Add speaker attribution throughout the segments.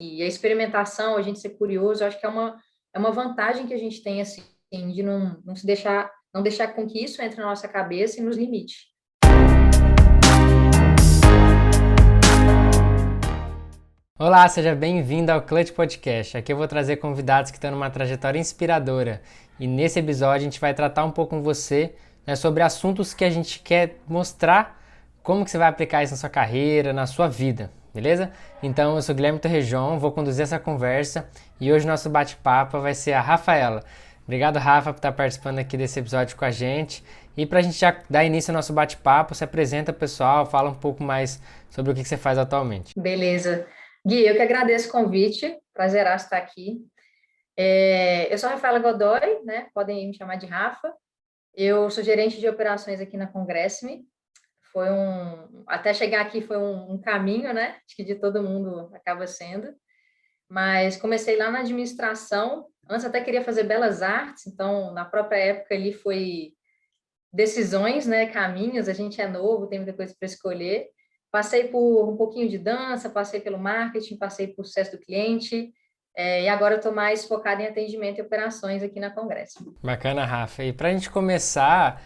Speaker 1: e a experimentação, a gente ser curioso, eu acho que é uma vantagem que a gente tem, assim, de não se deixar, não deixar com que isso entre na nossa cabeça e nos limite.
Speaker 2: Olá, seja bem-vindo ao Clutch Podcast. Aqui eu vou trazer convidados que estão numa trajetória inspiradora. E nesse episódio a gente vai tratar um pouco com você, né, sobre assuntos que a gente quer mostrar como que você vai aplicar isso na sua carreira, na sua vida, beleza? Então eu sou Guilherme Torrejon, vou conduzir essa conversa e hoje nosso bate-papo vai ser a Rafaela. Obrigado, Rafa, por estar participando aqui desse episódio com a gente. E para a gente já dar início ao nosso bate-papo, se apresenta pessoal, fala um pouco mais sobre o que você faz atualmente.
Speaker 1: Beleza. Gui, eu que agradeço o convite, prazeraço estar aqui. Eu sou a Rafaela Godoy, né? Podem me chamar de Rafa. Eu sou gerente de operações aqui na Congressme. Até chegar aqui foi um caminho, né? Acho que de todo mundo acaba sendo. Mas comecei lá na administração. Antes até queria fazer belas artes, então na própria época ali foi decisões, né? Caminhos. A gente é novo, tem muita coisa para escolher. Passei por um pouquinho de dança, passei pelo marketing, passei por sucesso do cliente. E agora eu estou mais focada em atendimento e operações aqui na Congresso.
Speaker 2: Bacana, Rafa. E para a gente começar,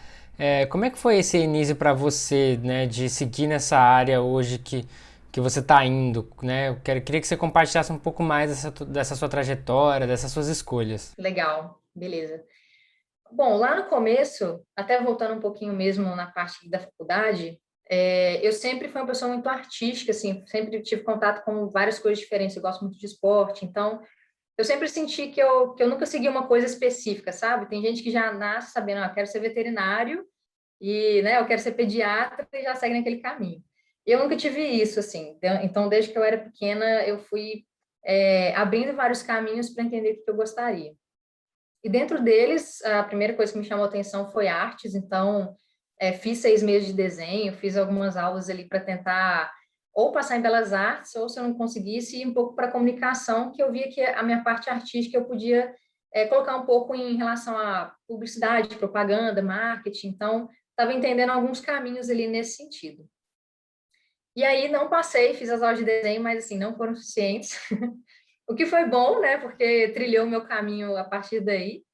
Speaker 2: como é que foi esse início para você, né, de seguir nessa área hoje que você está indo, né? Queria que você compartilhasse um pouco mais dessa sua trajetória, dessas suas escolhas.
Speaker 1: Legal, beleza. Bom, lá no começo, até voltando um pouquinho mesmo na parte da faculdade, eu sempre fui uma pessoa muito artística, assim, sempre tive contato com várias coisas diferentes, eu gosto muito de esporte, então eu sempre senti que eu nunca segui uma coisa específica, sabe? Tem gente que já nasce sabendo, eu quero ser veterinário e, né, eu quero ser pediatra e já segue naquele caminho. Eu nunca tive isso, assim, então desde que eu era pequena eu fui abrindo vários caminhos para entender o que eu gostaria. E dentro deles, a primeira coisa que me chamou a atenção foi artes, então fiz 6 meses de desenho, fiz algumas aulas ali para tentar ou passar em belas artes, ou se eu não conseguisse, ir um pouco para comunicação, que eu via que a minha parte artística eu podia colocar um pouco em relação à publicidade, propaganda, marketing, então estava entendendo alguns caminhos ali nesse sentido. E aí não passei, fiz as aulas de desenho, mas assim, não foram suficientes, o que foi bom, né, porque trilhou o meu caminho a partir daí.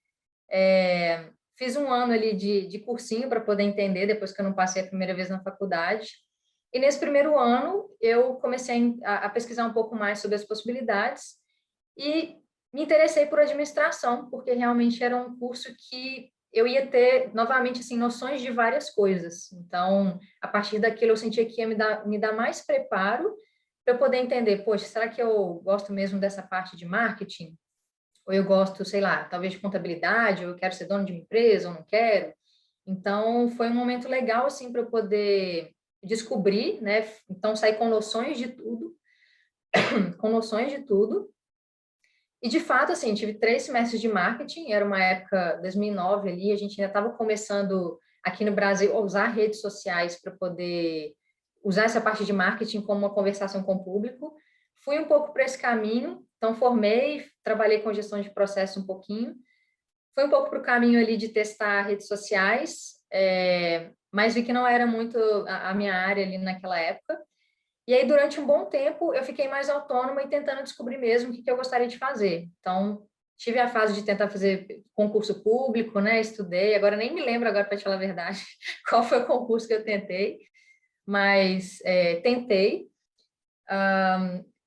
Speaker 1: Fiz um ano ali de cursinho para poder entender, depois que eu não passei a primeira vez na faculdade. E nesse primeiro ano, eu comecei a pesquisar um pouco mais sobre as possibilidades e me interessei por administração, porque realmente era um curso que eu ia ter, novamente, assim, noções de várias coisas. Então, a partir daquilo, eu sentia que ia me dar mais preparo para eu poder entender, poxa, será que eu gosto mesmo dessa parte de marketing? Ou eu gosto, sei lá, talvez de contabilidade, ou eu quero ser dono de uma empresa, ou não quero. Então, foi um momento legal, assim, para eu poder descobrir, né? Então, sair com noções de tudo, com noções de tudo. E, de fato, assim, tive 3 semestres de marketing, era uma época, 2009 ali, a gente ainda estava começando aqui no Brasil a usar redes sociais para poder usar essa parte de marketing como uma conversação com o público. Fui um pouco para esse caminho, então formei, trabalhei com gestão de processo um pouquinho. Fui um pouco para o caminho ali de testar redes sociais, mas vi que não era muito a minha área ali naquela época. E aí, durante um bom tempo, eu fiquei mais autônoma e tentando descobrir mesmo o que eu gostaria de fazer. Então, tive a fase de tentar fazer concurso público, né? Estudei, agora nem me lembro agora, para te falar a verdade, qual foi o concurso que eu tentei, mas tentei.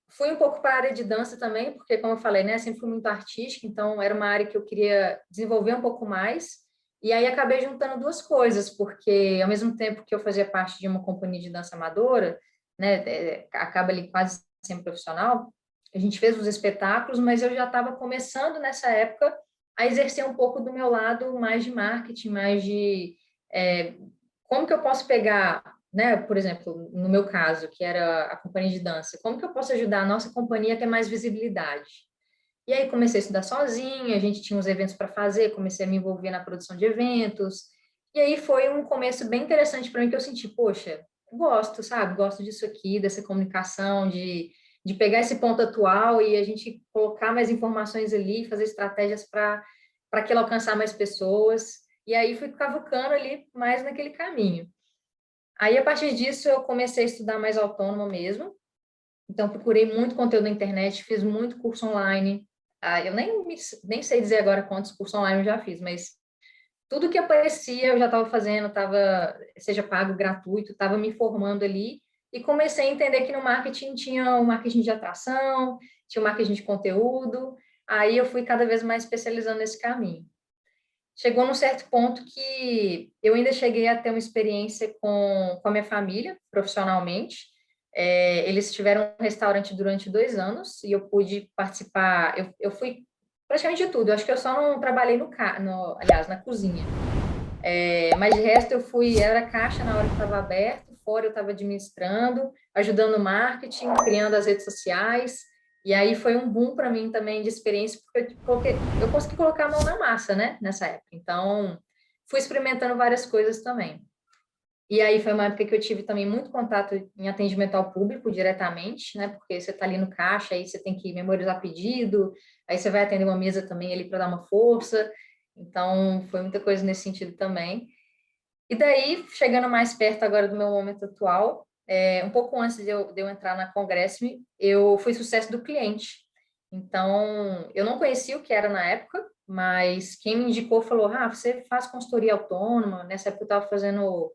Speaker 1: Fui um pouco para a área de dança também, porque, como eu falei, né, sempre fui muito artística, então era uma área que eu queria desenvolver um pouco mais. E aí acabei juntando duas coisas, porque ao mesmo tempo que eu fazia parte de uma companhia de dança amadora, né, acaba ali quase sempre profissional, a gente fez os espetáculos, mas eu já estava começando nessa época a exercer um pouco do meu lado mais de marketing, mais de é, como que eu posso pegar, né, por exemplo, no meu caso, que era a companhia de dança, como que eu posso ajudar a nossa companhia a ter mais visibilidade? E aí comecei a estudar sozinha, a gente tinha uns eventos para fazer, comecei a me envolver na produção de eventos, e aí foi um começo bem interessante para mim que eu senti, poxa, gosto, sabe? Gosto disso aqui, dessa comunicação, de pegar esse ponto atual e a gente colocar mais informações ali, fazer estratégias para aquilo alcançar mais pessoas. E aí fui cavucando ali mais naquele caminho. Aí, a partir disso, eu comecei a estudar mais autônoma mesmo. Então, procurei muito conteúdo na internet, fiz muito curso online. Eu nem sei dizer agora quantos cursos online eu já fiz, mas tudo que aparecia eu já estava fazendo, seja pago, gratuito, estava me formando ali e comecei a entender que no marketing tinha o marketing de atração, tinha o marketing de conteúdo. Aí eu fui cada vez mais especializando nesse caminho. Chegou num certo ponto que eu ainda cheguei a ter uma experiência com a minha família, profissionalmente. Eles tiveram um restaurante durante 2 anos e eu pude participar. Eu fui praticamente de tudo. Eu acho que eu só não trabalhei aliás, na cozinha. Mas de resto era caixa na hora que estava aberto, fora eu estava administrando, ajudando no marketing, criando as redes sociais. E aí foi um boom para mim também de experiência, porque eu consegui colocar a mão na massa, né, nessa época. Então, fui experimentando várias coisas também. E aí foi uma época que eu tive também muito contato em atendimento ao público diretamente, né, porque você está ali no caixa, aí você tem que memorizar pedido, aí você vai atender uma mesa também ali para dar uma força. Então, foi muita coisa nesse sentido também. E daí, chegando mais perto agora do meu momento atual, um pouco antes de eu entrar na Congress-me, eu fui sucesso do cliente. Então, eu não conhecia o que era na época, mas quem me indicou falou, você faz consultoria autônoma. Nessa época eu estava fazendo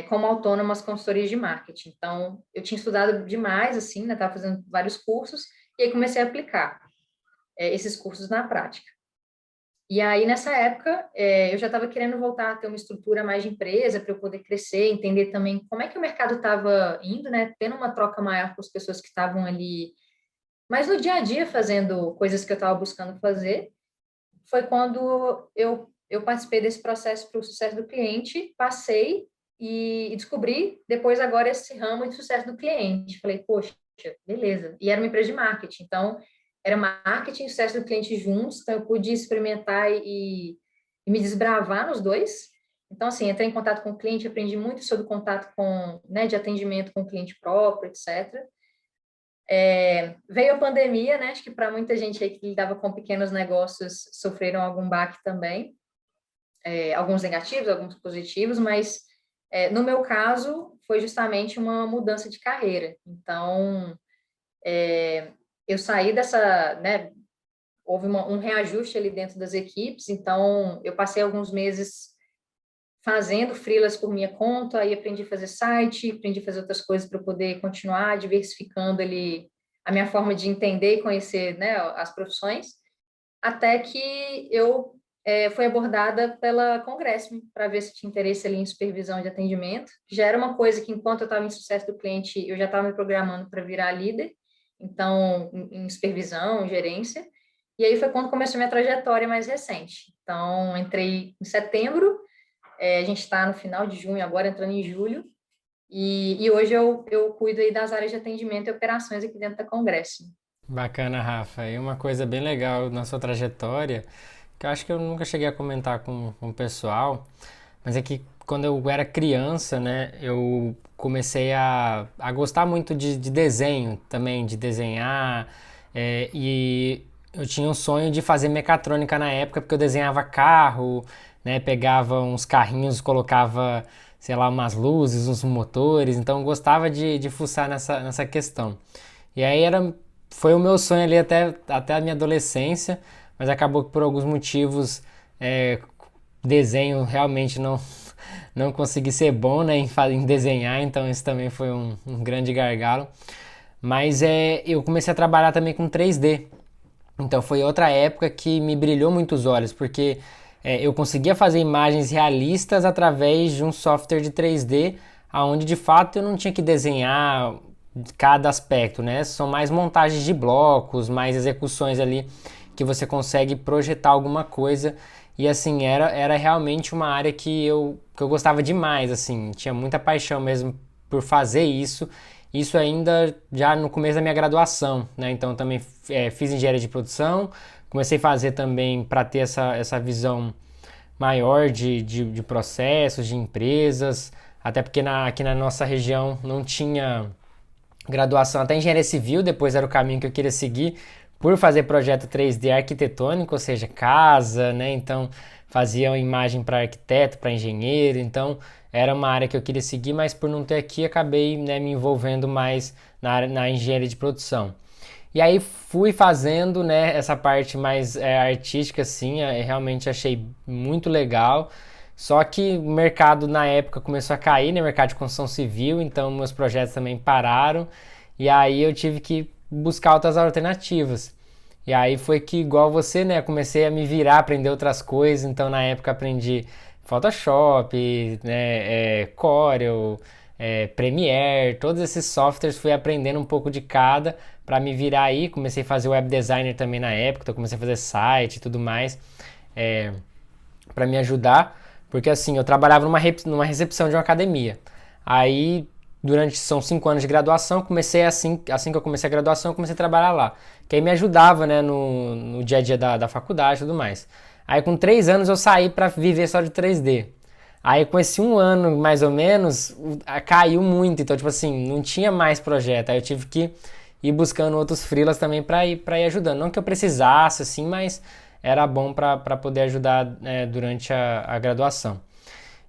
Speaker 1: como autônoma as consultorias de marketing. Então, eu tinha estudado demais, assim, né? Estava fazendo vários cursos, e aí comecei a aplicar esses cursos na prática. E aí, nessa época, eu já estava querendo voltar a ter uma estrutura mais de empresa para eu poder crescer, entender também como é que o mercado estava indo, né? Tendo uma troca maior com as pessoas que estavam ali, mas no dia a dia fazendo coisas que eu estava buscando fazer. Foi quando eu participei desse processo para o sucesso do cliente, passei e descobri depois agora esse ramo de sucesso do cliente. Falei, poxa, beleza. E era uma empresa de marketing, então era marketing e sucesso do cliente juntos, então eu pude experimentar e me desbravar nos dois. Então, assim, entrei em contato com o cliente, aprendi muito sobre contato né, de atendimento com o cliente próprio, etc. Veio a pandemia, né? Acho que para muita gente aí que lidava com pequenos negócios sofreram algum baque também, alguns negativos, alguns positivos, mas no meu caso foi justamente uma mudança de carreira. Então, eu saí dessa, né? Houve um reajuste ali dentro das equipes, então eu passei alguns meses fazendo freelas por minha conta, aí aprendi a fazer site, aprendi a fazer outras coisas para poder continuar diversificando ali a minha forma de entender e conhecer, né, as profissões, até que eu fui abordada pela Congress para ver se tinha interesse ali em supervisão de atendimento. Já era uma coisa que, enquanto eu estava em sucesso do cliente, eu já estava me programando para virar líder, então, em supervisão, gerência. E aí foi quando começou a minha trajetória mais recente. Então, entrei em setembro, a gente está no final de junho, agora entrando em julho, e hoje eu cuido aí das áreas de atendimento e operações aqui dentro da Congresso.
Speaker 2: Bacana, Rafa. E uma coisa bem legal na sua trajetória, que eu acho que eu nunca cheguei a comentar com o pessoal, mas é que quando eu era criança, né, eu comecei a gostar muito de desenho também, de desenhar, e eu tinha um sonho de fazer mecatrônica na época, porque eu desenhava carro, né, pegava uns carrinhos, colocava, sei lá, umas luzes, uns motores, então eu gostava de fuçar nessa questão. E aí foi o meu sonho ali até a minha adolescência, mas acabou que por alguns motivos desenho realmente não consegui ser bom, né, em desenhar, então isso também foi um grande gargalo. Mas eu comecei a trabalhar também com 3D, então foi outra época que me brilhou muito os olhos, porque eu conseguia fazer imagens realistas através de um software de 3D, onde de fato eu não tinha que desenhar cada aspecto, né? São mais montagens de blocos, mais execuções ali que você consegue projetar alguma coisa. E assim, era realmente uma área que eu gostava demais, assim, tinha muita paixão mesmo por fazer isso. Isso ainda já no começo da minha graduação, né? Então também fiz engenharia de produção, comecei a fazer também para ter essa visão maior de processos, de empresas, até porque aqui na nossa região não tinha graduação até engenharia civil, depois era o caminho que eu queria seguir, por fazer projeto 3D arquitetônico, ou seja, casa, né? Então fazia imagem para arquiteto, para engenheiro, então era uma área que eu queria seguir, mas por não ter aqui acabei, né, me envolvendo mais na engenharia de produção. E aí fui fazendo, né, essa parte mais artística, assim, realmente achei muito legal. Só que o mercado na época começou a cair, né, mercado de construção civil, então meus projetos também pararam. E aí eu tive que buscar outras alternativas. E aí foi que, igual você, né, comecei a me virar, aprender outras coisas. Então na época aprendi Photoshop, né, Corel, Premiere, todos esses softwares fui aprendendo um pouco de cada para me virar aí. Comecei a fazer web designer também na época, então comecei a fazer site e tudo mais para me ajudar, porque assim, eu trabalhava numa recepção de uma academia. Aí, são 5 anos de graduação, comecei assim que eu comecei a graduação, eu comecei a trabalhar lá, que aí me ajudava, né, no dia a dia da faculdade e tudo mais. Aí com 3 anos eu saí para viver só de 3D. Aí com esse 1 ano, mais ou menos, caiu muito, então tipo assim, não tinha mais projeto, aí eu tive que ir buscando outros freelas também para ir ajudando. Não que eu precisasse, assim, mas era bom para poder ajudar durante a graduação.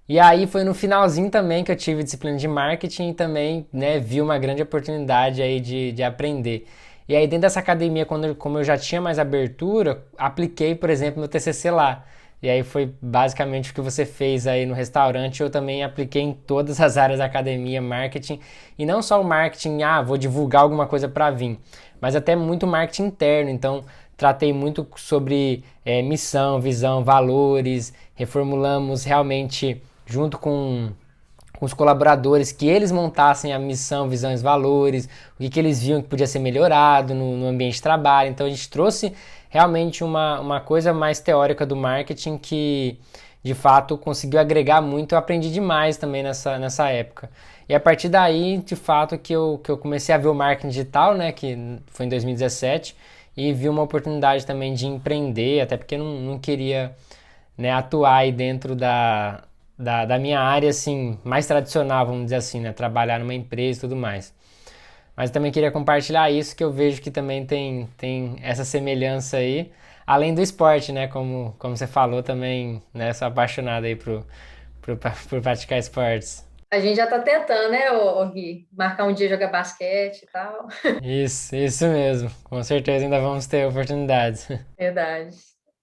Speaker 2: E aí foi no finalzinho também que eu tive disciplina de marketing e também, né, vi uma grande oportunidade aí de aprender. E aí dentro dessa academia, como eu já tinha mais abertura, apliquei, por exemplo, meu TCC lá. E aí foi basicamente o que você fez aí no restaurante, eu também apliquei em todas as áreas da academia, marketing, e não só o marketing, vou divulgar alguma coisa para vir, mas até muito marketing interno, então tratei muito sobre missão, visão, valores, reformulamos realmente junto com os colaboradores, que eles montassem a missão, visão e valores, o que eles viam que podia ser melhorado no ambiente de trabalho. Então a gente trouxe realmente uma coisa mais teórica do marketing que de fato conseguiu agregar muito. Eu aprendi demais também nessa época. E a partir daí, de fato, que eu comecei a ver o marketing digital, né, que foi em 2017, e vi uma oportunidade também de empreender, até porque não queria, né, atuar aí dentro da minha área, assim, mais tradicional, vamos dizer assim, né? Trabalhar numa empresa e tudo mais. Mas também queria compartilhar isso, que eu vejo que também tem essa semelhança aí, além do esporte, né? Como você falou também, né? Sou apaixonado aí por praticar esportes.
Speaker 1: A gente já tá tentando, né, ô Gui? Marcar um dia jogar basquete e tal.
Speaker 2: Isso mesmo. Com certeza ainda vamos ter oportunidades.
Speaker 1: Verdade.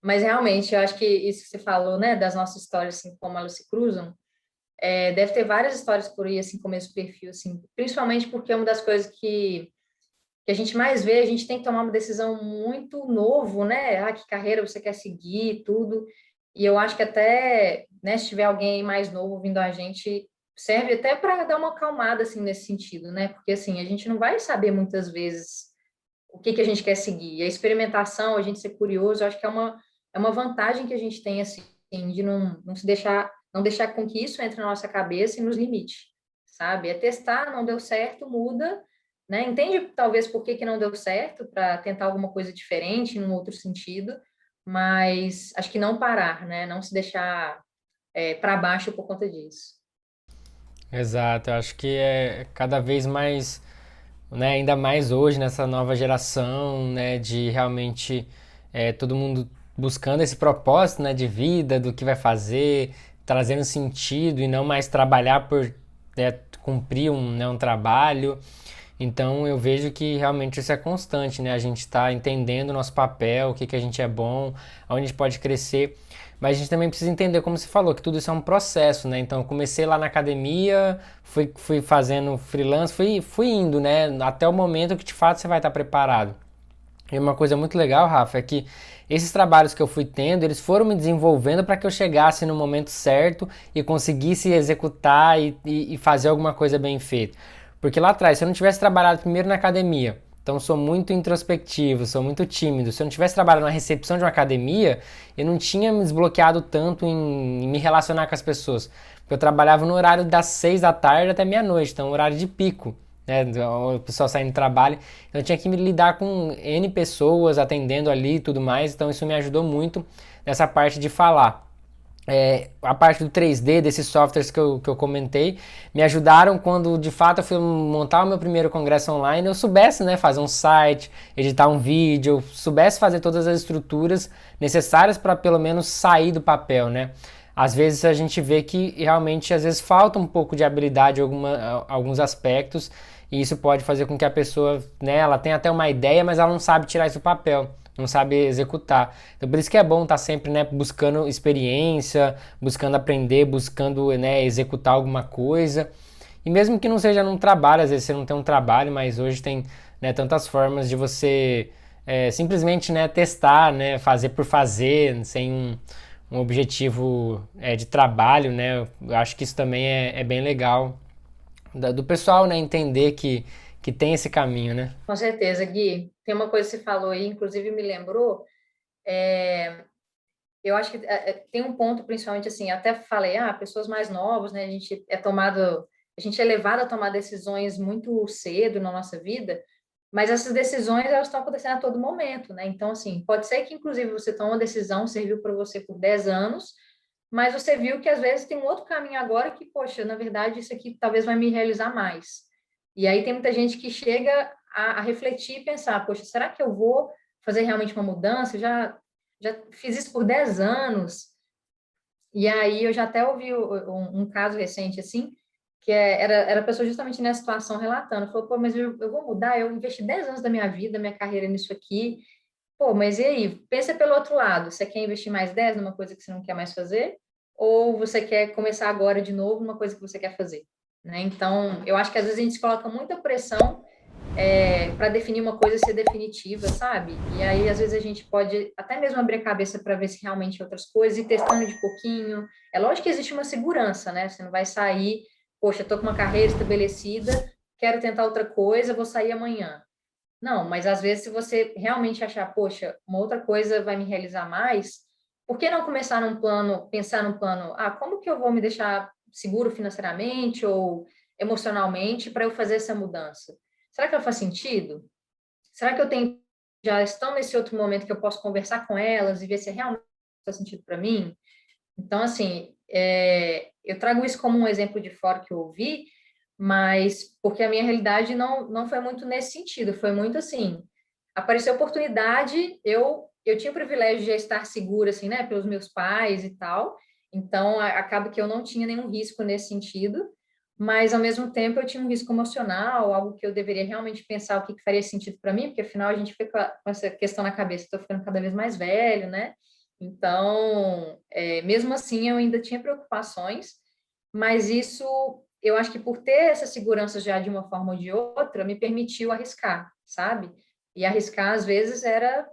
Speaker 1: Mas realmente, eu acho que isso que você falou, né, das nossas histórias, assim, como elas se cruzam, deve ter várias histórias por aí, assim, como esse perfil, assim, principalmente porque é uma das coisas que a gente mais vê, a gente tem que tomar uma decisão muito novo, né? Que carreira você quer seguir, tudo. E eu acho que até, né, se tiver alguém mais novo vindo a gente, serve até para dar uma acalmada, assim, nesse sentido, né? Porque, assim, a gente não vai saber muitas vezes o que a gente quer seguir. E a experimentação, a gente ser curioso, eu acho que é uma vantagem que a gente tem, assim, de não se deixar, não deixar com que isso entre na nossa cabeça e nos limite, sabe? É testar, não deu certo, muda, né? Entende talvez por que não deu certo, para tentar alguma coisa diferente, num outro sentido, mas acho que não parar, né? Não se deixar para baixo por conta disso.
Speaker 2: Exato, eu acho que é cada vez mais, né, ainda mais hoje nessa nova geração, né, de realmente todo mundo buscando esse propósito, né, de vida, do que vai fazer, trazendo sentido e não mais trabalhar por cumprir um trabalho. Então eu vejo que realmente isso é constante, né? A gente está entendendo o nosso papel, o que a gente é bom, onde a gente pode crescer. Mas a gente também precisa entender, como você falou, que tudo isso é um processo, né? Então eu comecei lá na academia, fui fazendo freelance, fui indo, né? Até o momento que de fato você vai estar preparado. E uma coisa muito legal, Rafa, é que esses trabalhos que eu fui tendo, eles foram me desenvolvendo para que eu chegasse no momento certo e conseguisse executar e fazer alguma coisa bem feita. Porque lá atrás, se eu não tivesse trabalhado primeiro na academia, então sou muito introspectivo, sou muito tímido, se eu não tivesse trabalhado na recepção de uma academia, eu não tinha me desbloqueado tanto em me relacionar com as pessoas. Porque eu trabalhava no horário das 6 da tarde até meia-noite, então horário de pico, né? O pessoal saindo do trabalho. Então eu tinha que me lidar com N pessoas atendendo ali e tudo mais, então isso me ajudou muito nessa parte de falar. A parte do 3D, desses softwares que eu comentei, me ajudaram quando de fato eu fui montar o meu primeiro congresso online, eu soubesse, né, fazer um site, editar um vídeo, eu soubesse fazer todas as estruturas necessárias para pelo menos sair do papel, né? Às vezes a gente vê que realmente às vezes falta um pouco de habilidade em alguns aspectos e isso pode fazer com que a pessoa, né, ela tenha até uma ideia, mas ela não sabe tirar isso do papel, não sabe executar. Então por isso que é bom estar sempre, né, buscando experiência, buscando aprender, buscando, né, executar alguma coisa. E mesmo que não seja num trabalho, às vezes você não tem um trabalho, mas hoje tem, né, tantas formas de você simplesmente, né, testar, né, fazer por fazer, sem um objetivo de trabalho, né? Eu acho que isso também é bem legal do pessoal, né, entender que tem esse caminho, né?
Speaker 1: Com certeza, Gui. Tem uma coisa que você falou aí, inclusive me lembrou. é, eu acho que tem um ponto, principalmente assim, até falei, pessoas mais novas, né? A gente é levado a tomar decisões muito cedo na nossa vida, mas essas decisões elas estão acontecendo a todo momento, né? Então, assim, pode ser que inclusive você toma uma decisão, serviu para você por 10 anos, mas você viu que às vezes tem um outro caminho agora que, poxa, na verdade, isso aqui talvez vai me realizar mais. E aí tem muita gente que chega a refletir e pensar, poxa, será que eu vou fazer realmente uma mudança? Já fiz isso por 10 anos. E aí eu já até ouvi um caso recente assim, que era a pessoa justamente nessa situação relatando, falou, pô, mas eu vou mudar, eu investi 10 anos da minha vida, minha carreira nisso aqui, pô, mas e aí? Pensa pelo outro lado, você quer investir mais 10 numa coisa que você não quer mais fazer? Ou você quer começar agora de novo numa coisa que você quer fazer? Né? Então, eu acho que às vezes a gente coloca muita pressão para definir uma coisa ser definitiva, sabe? E aí, às vezes, a gente pode até mesmo abrir a cabeça para ver se realmente outras coisas, e testando de pouquinho. É lógico que existe uma segurança, né? Você não vai sair, poxa, estou com uma carreira estabelecida, quero tentar outra coisa, vou sair amanhã. Não, mas às vezes, se você realmente achar, poxa, uma outra coisa vai me realizar mais, por que não começar num plano, pensar num plano, como que eu vou me deixar seguro financeiramente ou emocionalmente para eu fazer essa mudança? Será que ela faz sentido? Será que eu tenho, já estão nesse outro momento que eu posso conversar com elas e ver se realmente faz sentido para mim? Então, assim, eu trago isso como um exemplo de fora que eu ouvi, mas porque a minha realidade não foi muito nesse sentido, foi muito assim, apareceu oportunidade, eu tinha o privilégio de estar segura, assim, né, pelos meus pais e tal, então acaba que eu não tinha nenhum risco nesse sentido, mas ao mesmo tempo eu tinha um risco emocional, algo que eu deveria realmente pensar o que faria sentido para mim, porque afinal a gente fica com essa questão na cabeça, estou ficando cada vez mais velho, né? Então, mesmo assim, eu ainda tinha preocupações, mas isso, eu acho que por ter essa segurança já de uma forma ou de outra, me permitiu arriscar, sabe? E arriscar, às vezes, era,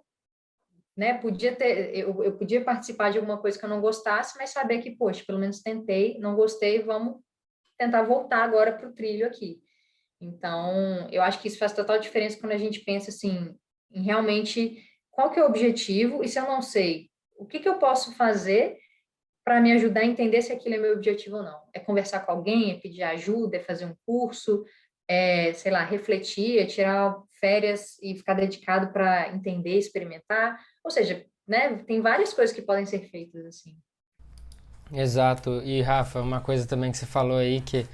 Speaker 1: né, eu podia participar de alguma coisa que eu não gostasse, mas saber que, poxa, pelo menos tentei, não gostei, vamos tentar voltar agora para o trilho aqui. Então, eu acho que isso faz total diferença quando a gente pensa, assim, em realmente qual que é o objetivo, e se eu não sei, o que eu posso fazer para me ajudar a entender se aquilo é meu objetivo ou não? É conversar com alguém, é pedir ajuda, é fazer um curso, sei lá, refletir, é tirar férias e ficar dedicado para entender, experimentar. Ou seja, né, tem várias coisas que podem ser feitas assim.
Speaker 2: Exato. E Rafa, uma coisa também que você falou aí que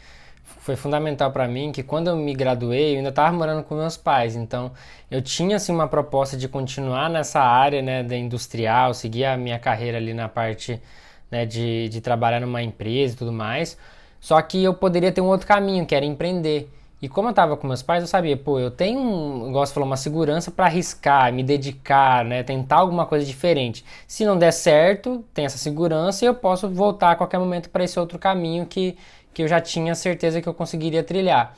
Speaker 2: foi fundamental para mim, que quando eu me graduei, eu ainda estava morando com meus pais, então eu tinha assim uma proposta de continuar nessa área, né, da industrial, seguir a minha carreira ali na parte, né, de trabalhar numa empresa e tudo mais. Só que eu poderia ter um outro caminho, que era empreender. E como eu estava com meus pais, eu sabia, pô, eu tenho, igual você falou, uma segurança para arriscar, me dedicar, né, tentar alguma coisa diferente. Se não der certo, tem essa segurança e eu posso voltar a qualquer momento para esse outro caminho que eu já tinha certeza que eu conseguiria trilhar.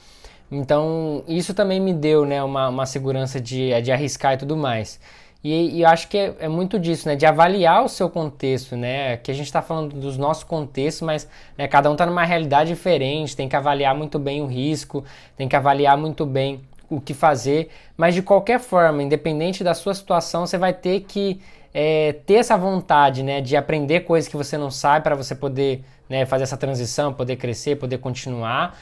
Speaker 2: Então, isso também me deu, né, uma segurança de arriscar e tudo mais. E eu acho que é muito disso, né, de avaliar o seu contexto, né, que a gente está falando dos nossos contextos, mas né, cada um está numa realidade diferente, tem que avaliar muito bem o risco, tem que avaliar muito bem o que fazer, mas de qualquer forma, independente da sua situação, você vai ter que ter essa vontade, né, de aprender coisas que você não sabe para você poder, né, fazer essa transição, poder crescer, poder continuar.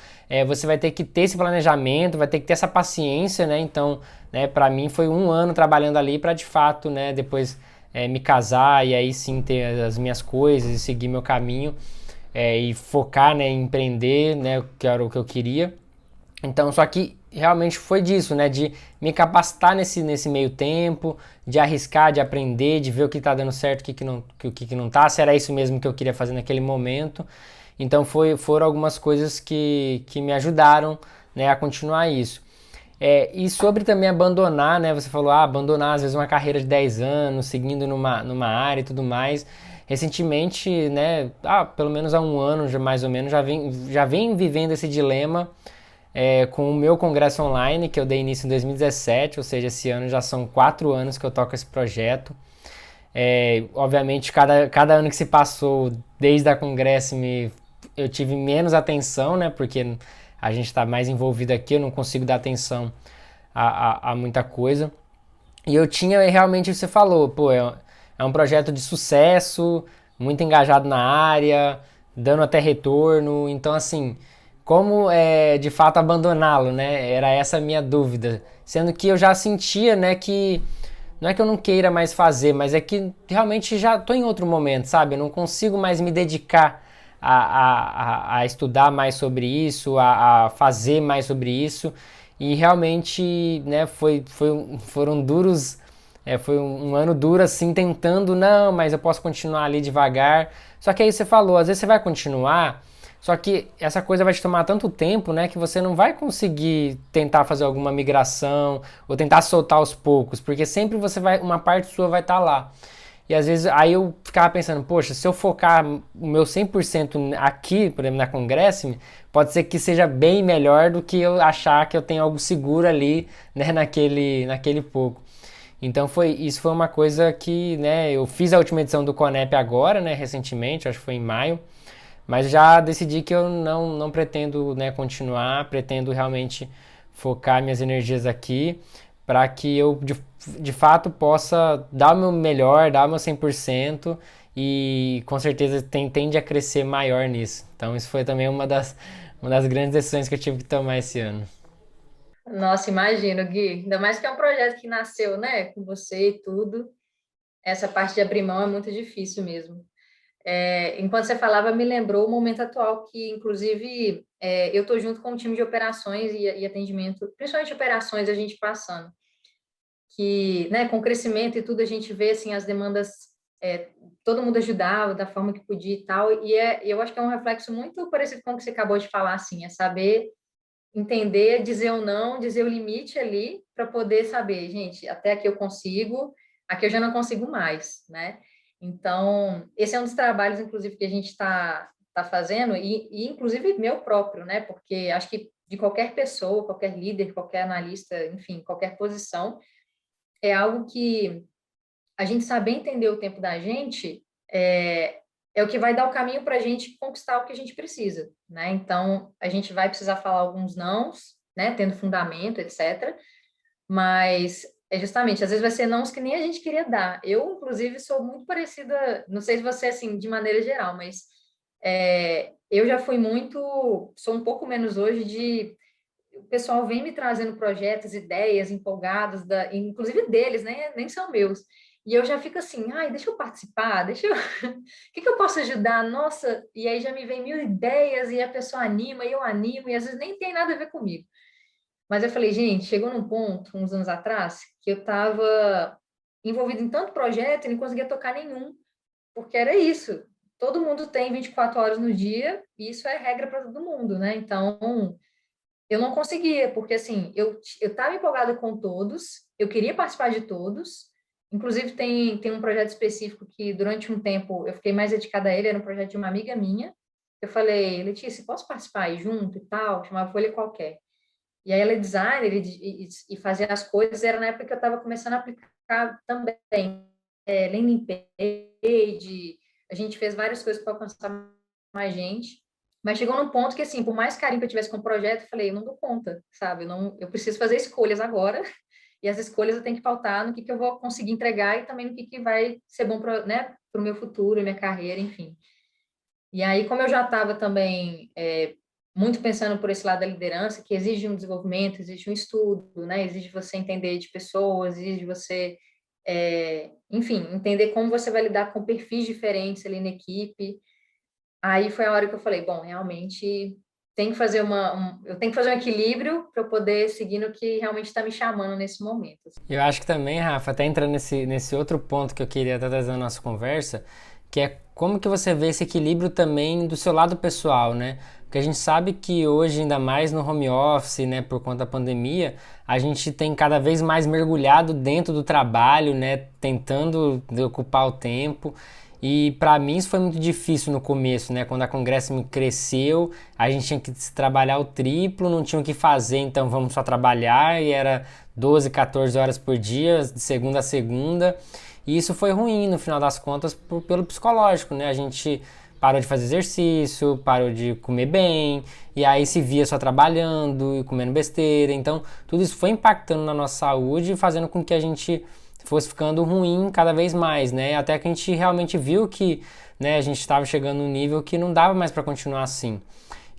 Speaker 2: Você vai ter que ter esse planejamento, vai ter que ter essa paciência, né? Então, né, para mim foi um ano trabalhando ali para de fato, né, depois me casar e aí sim ter as minhas coisas e seguir meu caminho e focar, né, em empreender, né, que era o que eu queria. Então, só que realmente foi disso, né? De me capacitar nesse meio tempo, de arriscar, de aprender, de ver o que está dando certo, o que não tá, se era isso mesmo que eu queria fazer naquele momento. Então foram algumas coisas que me ajudaram, né, a continuar isso. E sobre também abandonar, né? Você falou, abandonar às vezes uma carreira de 10 anos, seguindo numa área e tudo mais. Recentemente, né, pelo menos há um ano, já, mais ou menos, já vem vivendo esse dilema com o meu congresso online, que eu dei início em 2017, ou seja, esse ano já são 4 anos que eu toco esse projeto. Obviamente, cada ano que se passou desde a congresso eu tive menos atenção, né? Porque a gente está mais envolvido aqui, eu não consigo dar atenção a muita coisa. E eu tinha realmente, você falou, pô, é um projeto de sucesso, muito engajado na área, dando até retorno. Então, assim, como de fato abandoná-lo, né? Era essa a minha dúvida. Sendo que eu já sentia, né, que não é que eu não queira mais fazer, mas é que realmente já estou em outro momento, sabe? Eu não consigo mais me dedicar a estudar mais sobre isso, a fazer mais sobre isso. E realmente, né, foram duros, foi um ano duro assim, tentando, não, mas eu posso continuar ali devagar. Só que aí você falou, às vezes você vai continuar, só que essa coisa vai te tomar tanto tempo, né, que você não vai conseguir tentar fazer alguma migração ou tentar soltar aos poucos, porque sempre uma parte sua vai estar lá. E às vezes aí eu ficava pensando, poxa, se eu focar o meu 100% aqui, por exemplo, na Congresso, pode ser que seja bem melhor do que eu achar que eu tenho algo seguro ali, né, naquele pouco. Então isso foi uma coisa que, né, eu fiz a última edição do Conep agora, né, recentemente, acho que foi em maio, mas já decidi que eu não pretendo, né, continuar, pretendo realmente focar minhas energias aqui para que eu de fato possa dar o meu melhor, dar o meu 100% e com certeza tende a crescer maior nisso. Então isso foi também uma das grandes decisões que eu tive que tomar esse ano.
Speaker 1: Nossa, imagino, Gui. Ainda mais que é um projeto que nasceu, né, com você e tudo. Essa parte de abrir mão é muito difícil mesmo. Enquanto você falava, me lembrou o momento atual que, inclusive, eu estou junto com o time de operações e atendimento, principalmente operações, a gente passando. Que, né, com o crescimento e tudo, a gente vê, assim, as demandas, todo mundo ajudava da forma que podia e tal, e eu acho que é um reflexo muito parecido com o que você acabou de falar, assim, é saber entender, dizer ou não, dizer o limite ali, para poder saber, gente, até aqui eu consigo, aqui eu já não consigo mais, né? Então, esse é um dos trabalhos, inclusive, que a gente tá fazendo, e inclusive meu próprio, né? Porque acho que de qualquer pessoa, qualquer líder, qualquer analista, enfim, qualquer posição, é algo que a gente saber entender o tempo da gente é o que vai dar o caminho para a gente conquistar o que a gente precisa, né? Então, a gente vai precisar falar alguns nãos, né? Tendo fundamento, etc. Mas é justamente, às vezes vai ser nãos que nem a gente queria dar. Eu, inclusive, sou muito parecida, não sei se você, assim, de maneira geral, mas eu já fui muito, sou um pouco menos hoje o pessoal vem me trazendo projetos, ideias empolgados, inclusive deles, né? Nem são meus. E eu já fico assim, ai, deixa eu participar, deixa eu... O que eu posso ajudar? Nossa, e aí já me vem mil ideias e a pessoa anima, e eu animo, e às vezes nem tem nada a ver comigo. Mas eu falei, gente, chegou num ponto, uns anos atrás, que eu estava envolvido em tanto projeto e não conseguia tocar nenhum, porque era isso. Todo mundo tem 24 horas no dia, e isso é regra para todo mundo, né? Então, eu não conseguia, porque assim, eu estava empolgada com todos, eu queria participar de todos, inclusive tem um projeto específico que durante um tempo eu fiquei mais dedicada a ele, era um projeto de uma amiga minha, eu falei, Letícia, posso participar aí junto e tal? Chamava Folha Qualquer. E aí ela é designer e fazia as coisas, era na época que eu estava começando a aplicar também, landing page, a gente fez várias coisas para alcançar mais gente, mas chegou num ponto que, assim, por mais carinho que eu tivesse com o projeto, eu falei, eu não dou conta, sabe? Eu preciso fazer escolhas agora, e as escolhas eu tenho que pautar no que eu vou conseguir entregar e também no que vai ser bom para, né, o meu futuro, minha carreira, enfim. E aí, como eu já estava também muito pensando por esse lado da liderança, que exige um desenvolvimento, exige um estudo, né? Exige você entender de pessoas, exige você, enfim, entender como você vai lidar com perfis diferentes ali na equipe. Aí foi a hora que eu falei, bom, realmente tem que fazer eu tenho que fazer um equilíbrio para eu poder seguir no que realmente está me chamando nesse momento.
Speaker 2: Eu acho que também, Rafa, até entrando nesse outro ponto que eu queria estar trazendo na nossa conversa, que é como que você vê esse equilíbrio também do seu lado pessoal, né? Porque a gente sabe que hoje, ainda mais no home office, né, por conta da pandemia, a gente tem cada vez mais mergulhado dentro do trabalho, né, tentando ocupar o tempo. E para mim isso foi muito difícil no começo, né? Quando a Congresso me cresceu, a gente tinha que trabalhar o triplo, não tinha o que fazer, então vamos só trabalhar, e era 12, 14 horas por dia, de segunda a segunda. E isso foi ruim no final das contas pelo psicológico, né? A gente parou de fazer exercício, parou de comer bem, e aí se via só trabalhando e comendo besteira. Então, tudo isso foi impactando na nossa saúde, fazendo com que a gente fosse ficando ruim cada vez mais, né? Até que a gente realmente viu que, né, a gente estava chegando num nível que não dava mais para continuar assim.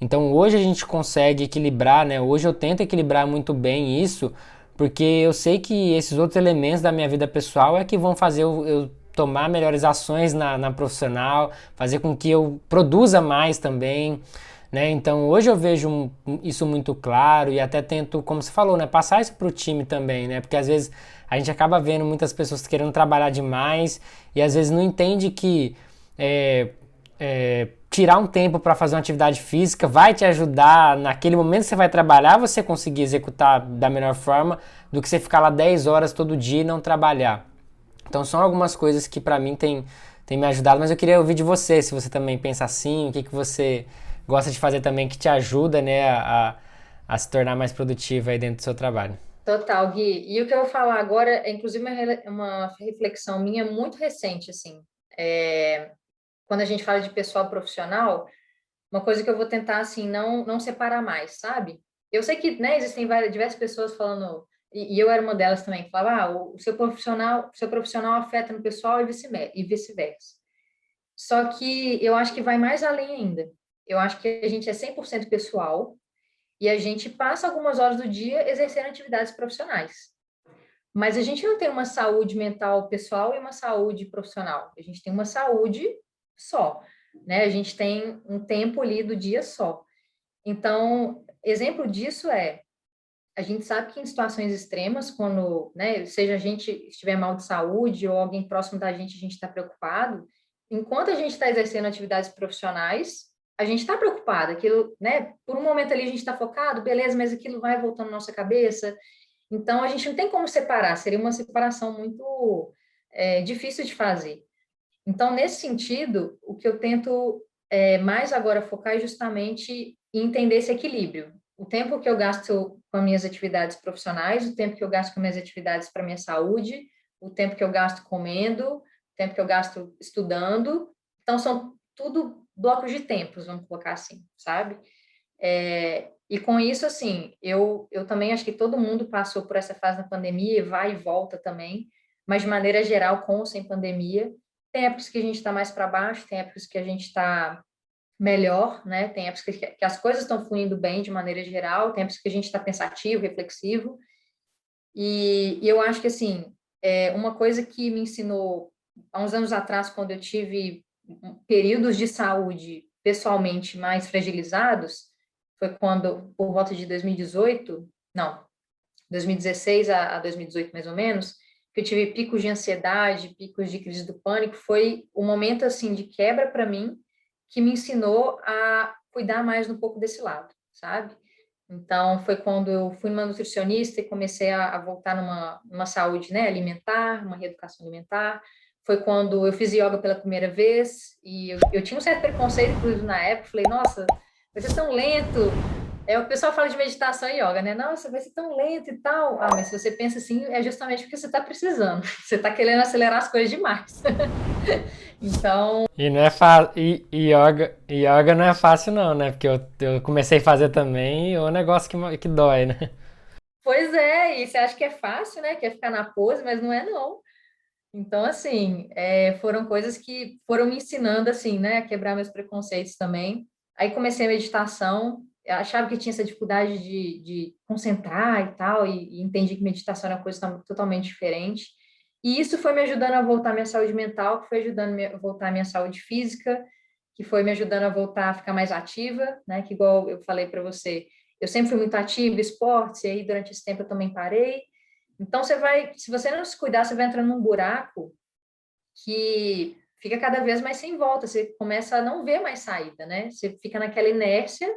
Speaker 2: Então, hoje a gente consegue equilibrar, né? Hoje eu tento equilibrar muito bem isso, porque eu sei que esses outros elementos da minha vida pessoal é que vão fazer eu tomar melhores ações na profissional, fazer com que eu produza mais também, né? Então hoje eu vejo isso muito claro e até tento, como você falou, né, passar isso para o time também, né? Porque às vezes a gente acaba vendo muitas pessoas querendo trabalhar demais e às vezes não entende que é, tirar um tempo para fazer uma atividade física vai te ajudar naquele momento que você vai trabalhar, você conseguir executar da melhor forma do que você ficar lá 10 horas todo dia e não trabalhar. Então são algumas coisas que para mim tem me ajudado, mas eu queria ouvir de você, se você também pensa assim, o que você gosta de fazer também que te ajuda, né, a se tornar mais produtiva aí dentro do seu trabalho.
Speaker 1: Total, Gui. E o que eu vou falar agora é, inclusive, uma reflexão minha muito recente, assim. Quando a gente fala de pessoal profissional, uma coisa que eu vou tentar, assim, não separar mais, sabe? Eu sei que, né, existem diversas pessoas falando, e eu era uma delas também, que falava, o seu profissional afeta no pessoal e vice-versa. Só que eu acho que vai mais além ainda. Eu acho que a gente é 100% pessoal e a gente passa algumas horas do dia exercendo atividades profissionais. Mas a gente não tem uma saúde mental pessoal e uma saúde profissional. A gente tem uma saúde só, né? A gente tem um tempo ali do dia só. Então, exemplo disso é, a gente sabe que em situações extremas, quando, né, seja a gente estiver mal de saúde ou alguém próximo da gente está preocupado, enquanto a gente está exercendo atividades profissionais, a gente está preocupado, aquilo, né, por um momento ali a gente está focado, beleza, mas aquilo vai voltando na nossa cabeça, então a gente não tem como separar, seria uma separação muito difícil de fazer. Então, nesse sentido, o que eu tento mais agora focar é justamente em entender esse equilíbrio. O tempo que eu gasto com as minhas atividades profissionais, o tempo que eu gasto com as minhas atividades para a minha saúde, o tempo que eu gasto comendo, o tempo que eu gasto estudando. Então, são tudo blocos de tempos, vamos colocar assim, sabe? E com isso, assim, eu também acho que todo mundo passou por essa fase na pandemia, vai e volta também, mas de maneira geral, com ou sem pandemia, tem épocas que a gente está mais para baixo, tem épocas que a gente está melhor, né? Tem épocas que as coisas estão fluindo bem de maneira geral, tem épocas que a gente está pensativo, reflexivo, e eu acho que, assim, uma coisa que me ensinou há uns anos atrás, quando eu tive períodos de saúde pessoalmente mais fragilizados, foi quando, por volta de 2018, não, 2016 a 2018 mais ou menos, que eu tive picos de ansiedade, picos de crise do pânico, foi um momento assim de quebra para mim, que me ensinou a cuidar mais um pouco desse lado, sabe? Então, foi quando eu fui numa nutricionista e comecei a voltar numa saúde, né, alimentar, uma reeducação alimentar. Foi quando eu fiz yoga pela primeira vez e eu tinha um certo preconceito, inclusive, na época. Falei, nossa, vai ser tão lento. O pessoal fala de meditação e yoga, né? Nossa, vai ser tão lento e tal. Ah, mas se você pensa assim, é justamente porque você está precisando. Você está querendo acelerar as coisas demais. Então,
Speaker 2: E não é fácil, yoga não é fácil não, né? Porque eu comecei a fazer também e é um negócio que dói, né?
Speaker 1: pois é, e você acha que é fácil, né? Que é ficar na pose, mas não é não. Então, assim, foram coisas que foram me ensinando, assim, né, a quebrar meus preconceitos também. Aí comecei a meditação, eu achava que tinha essa dificuldade de concentrar e tal, e entendi que meditação era uma coisa totalmente diferente. E isso foi me ajudando a voltar à minha saúde mental, que foi ajudando a voltar à minha saúde física, que foi me ajudando a voltar a ficar mais ativa, né, que igual eu falei para você, eu sempre fui muito ativa, esportes, e aí durante esse tempo eu também parei. Então, se você não se cuidar, você vai entrando num buraco que fica cada vez mais sem volta, você começa a não ver mais saída, né? Você fica naquela inércia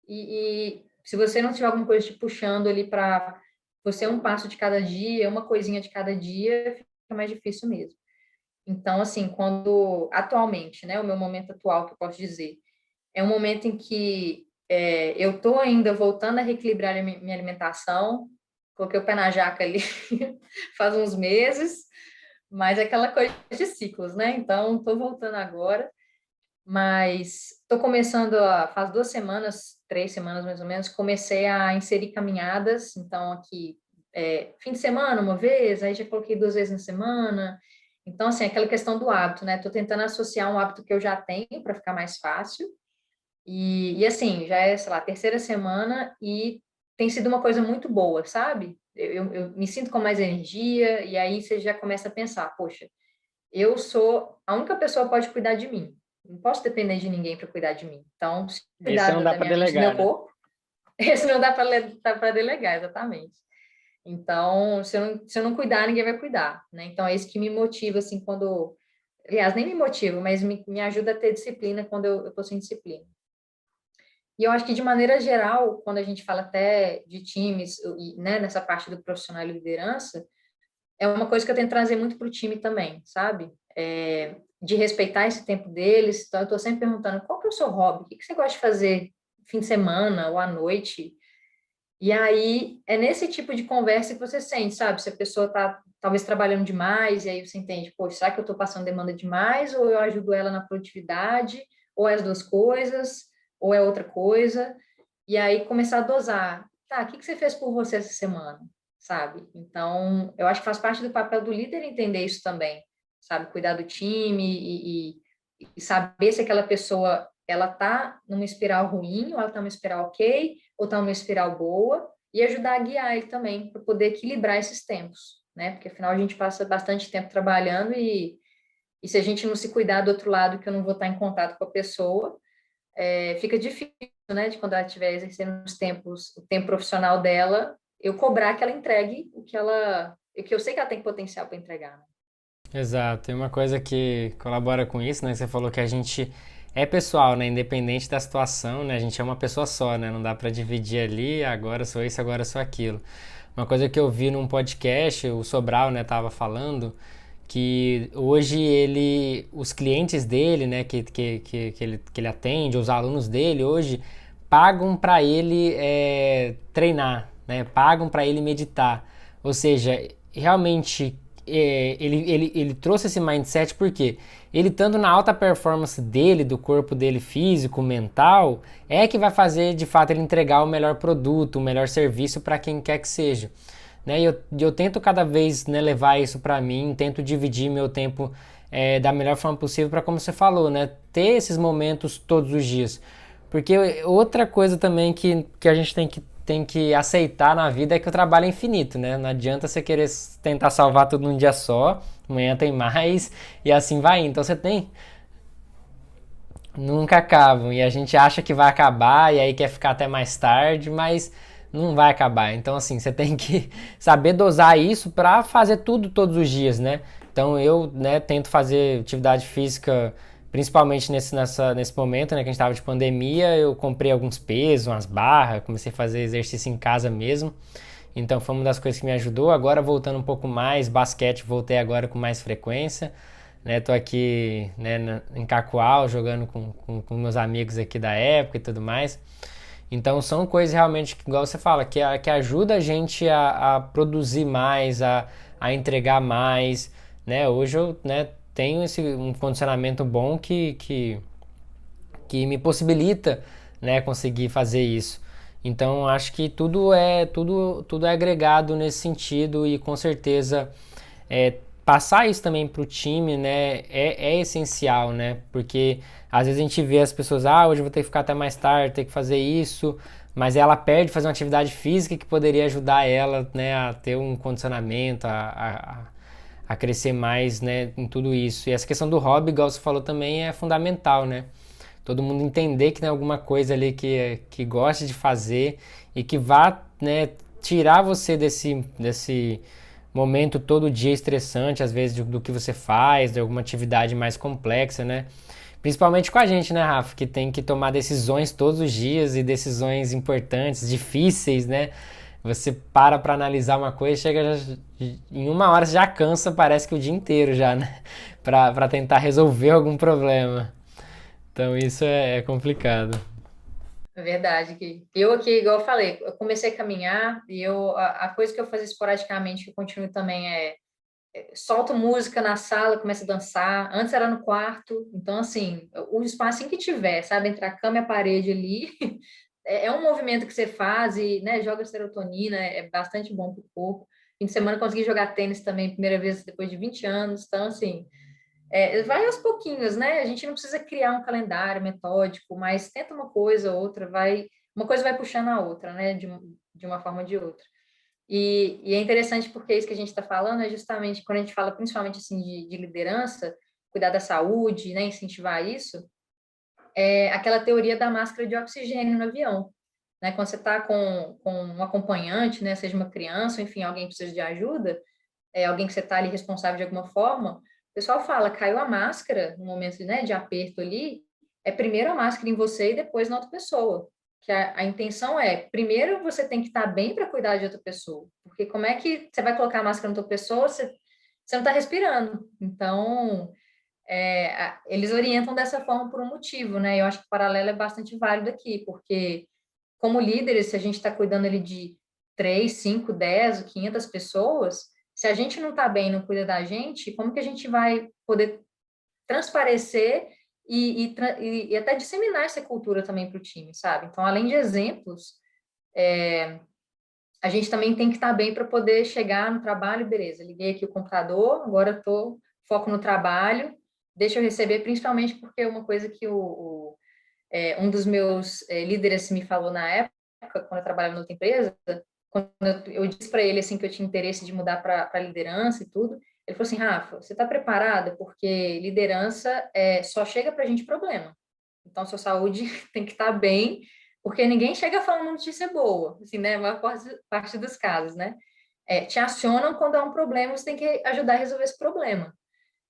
Speaker 1: e se você não tiver alguma coisa te puxando ali para você um passo de cada dia, uma coisinha de cada dia, fica mais difícil mesmo. Então, assim, quando atualmente, né, o meu momento atual que eu posso dizer, é um momento em que eu estou ainda voltando a reequilibrar a minha alimentação, coloquei o pé na jaca ali faz uns meses, mas é aquela coisa de ciclos, né? Então, estou voltando agora, mas estou começando, faz 2 semanas, 3 semanas mais ou menos, comecei a inserir caminhadas, então aqui, fim de semana uma vez, aí já coloquei 2 vezes na semana, então, assim, aquela questão do hábito, né? Estou tentando associar um hábito que eu já tenho para ficar mais fácil, e assim, já é, sei lá, a terceira semana e tem sido uma coisa muito boa, sabe? Eu me sinto com mais energia e aí você já começa a pensar, poxa, eu sou a única pessoa que pode cuidar de mim. Não posso depender de ninguém para cuidar de mim. Então, se
Speaker 2: Esse
Speaker 1: cuidar
Speaker 2: não dá
Speaker 1: da
Speaker 2: para
Speaker 1: minha mente, do meu
Speaker 2: delegar, né?
Speaker 1: corpo, esse não dá para delegar, exatamente. Então, se eu não cuidar, ninguém vai cuidar, né? Então, é isso que me motiva, assim, quando... Aliás, nem me motiva, mas me ajuda a ter disciplina quando eu estou sem disciplina. E eu acho que, de maneira geral, quando a gente fala até de times, e, né, nessa parte do profissional e liderança, é uma coisa que eu tento trazer muito para o time também, sabe? De respeitar esse tempo deles. Então, eu estou sempre perguntando, qual que é o seu hobby? O que você gosta de fazer fim de semana ou à noite? E aí, é nesse tipo de conversa que você sente, sabe? Se a pessoa está, talvez, trabalhando demais, e aí você entende, pô, será que eu estou passando demanda demais? Ou eu ajudo ela na produtividade? Ou é as duas coisas? Ou é outra coisa? E aí, começar a dosar. Tá, o que você fez por você essa semana? Sabe? Então, eu acho que faz parte do papel do líder entender isso também, sabe? Cuidar do time e saber se aquela pessoa ela tá numa espiral ruim, ou ela tá numa espiral ok, ou tá numa espiral boa, e ajudar a guiar ele também para poder equilibrar esses tempos, né? Porque afinal a gente passa bastante tempo trabalhando e se a gente não se cuidar do outro lado, que eu não vou estar em contato com a pessoa, fica difícil, né? De quando ela estiver exercendo o tempo profissional dela, eu cobrar que ela entregue o que eu sei que ela tem potencial para entregar, né?
Speaker 2: Exato. E uma coisa que colabora com isso, né? Você falou que a gente é pessoal, né? Independente da situação, né? A gente é uma pessoa só, né? Não dá pra dividir ali, agora sou isso, agora sou aquilo. Uma coisa que eu vi num podcast, o Sobral, né, tava falando que hoje os clientes dele, né, que ele atende, os alunos dele hoje pagam para ele treinar, né? Pagam para ele meditar. Ou seja, realmente ele trouxe esse mindset porque ele estando na alta performance dele, do corpo dele físico, mental, é que vai fazer de fato ele entregar o melhor produto, o melhor serviço para quem quer que seja. Né? Eu tento cada vez, né, levar isso para mim, tento dividir meu tempo da melhor forma possível para, como você falou, né, ter esses momentos todos os dias. Porque outra coisa também que a gente tem que aceitar na vida é que o trabalho é infinito, né? Não adianta você querer tentar salvar tudo num dia só, amanhã tem mais e assim vai. Então você tem. Nunca acabam e a gente acha que vai acabar e aí quer ficar até mais tarde, mas não vai acabar. Então, assim, você tem que saber dosar isso para fazer tudo todos os dias, né? Então, eu, né, tento fazer atividade física, principalmente nesse momento, né, que a gente estava de pandemia. Eu comprei alguns pesos, umas barras, comecei a fazer exercício em casa mesmo. Então, foi uma das coisas que me ajudou. Agora, voltando um pouco mais, basquete, voltei agora com mais frequência. Né, tô aqui, né, em Cacoal, jogando com meus amigos aqui da época e tudo mais. Então são coisas realmente, igual você fala, que ajuda a gente a produzir mais, a entregar mais, né? Hoje eu, né, tenho um condicionamento bom que me possibilita, né, conseguir fazer isso. Então acho que tudo é agregado nesse sentido e com certeza passar isso também para o time, né, é essencial, né? Porque às vezes a gente vê as pessoas, hoje eu vou ter que ficar até mais tarde, ter que fazer isso, mas ela perde fazer uma atividade física que poderia ajudar ela, né, a ter um condicionamento, a crescer mais, né, em tudo isso. E essa questão do hobby, igual você falou, também é fundamental, né? Todo mundo entender que tem alguma coisa ali que gosta de fazer e que vá, né, tirar você momento todo dia estressante, às vezes, do que você faz, de alguma atividade mais complexa, né? Principalmente com a gente, né, Rafa, que tem que tomar decisões todos os dias e decisões importantes, difíceis, né? Você para analisar uma coisa, chega em uma hora você já cansa, parece que o dia inteiro já, né? Para tentar resolver algum problema. Então isso é complicado.
Speaker 1: É verdade. Que eu aqui, igual eu falei, eu comecei a caminhar e a coisa que eu fazia esporadicamente, que eu continuo também, solto música na sala, começo a dançar. Antes era no quarto, então, assim, o espacinho que tiver, sabe, entre a cama e a parede ali, é um movimento que você faz e, né, joga serotonina, é bastante bom para o corpo. Fim de semana eu consegui jogar tênis também, primeira vez depois de 20 anos, então, assim, vai aos pouquinhos, né? A gente não precisa criar um calendário metódico, mas tenta uma coisa, outra, uma coisa vai puxando a outra, né, de uma forma ou de outra. E é interessante porque isso que a gente está falando é justamente quando a gente fala principalmente assim de liderança, cuidar da saúde, né, incentivar isso, é aquela teoria da máscara de oxigênio no avião, né? Quando você está com um acompanhante, né, seja uma criança, ou enfim, alguém que precisa de ajuda, alguém que você está ali responsável de alguma forma, o pessoal fala, caiu a máscara no momento, né, de aperto ali, é primeiro a máscara em você e depois na outra pessoa. Que a intenção é, primeiro você tem que estar bem para cuidar de outra pessoa, porque como é que você vai colocar a máscara na outra pessoa, você não está respirando. Então, eles orientam dessa forma por um motivo, né? Eu acho que o paralelo é bastante válido aqui, porque como líderes, se a gente está cuidando ali de 3, 5, 10, 500 pessoas, se a gente não está bem, não cuida da gente, como que a gente vai poder transparecer e até disseminar essa cultura também para o time, sabe? Então, além de exemplos, a gente também tem que estar bem para poder chegar no trabalho, beleza, liguei aqui o computador, agora estou foco no trabalho, deixa eu receber, principalmente porque uma coisa que um dos meus líderes me falou na época, quando eu trabalhava em outra empresa, quando eu disse para ele assim que eu tinha interesse de mudar para liderança e tudo, ele falou assim, Rafa, você está preparada? Porque liderança só chega para a gente problema. Então, sua saúde tem que estar bem, porque ninguém chega falando notícia boa, assim, né? A maior parte dos casos, né? Te acionam quando há um problema, você tem que ajudar a resolver esse problema.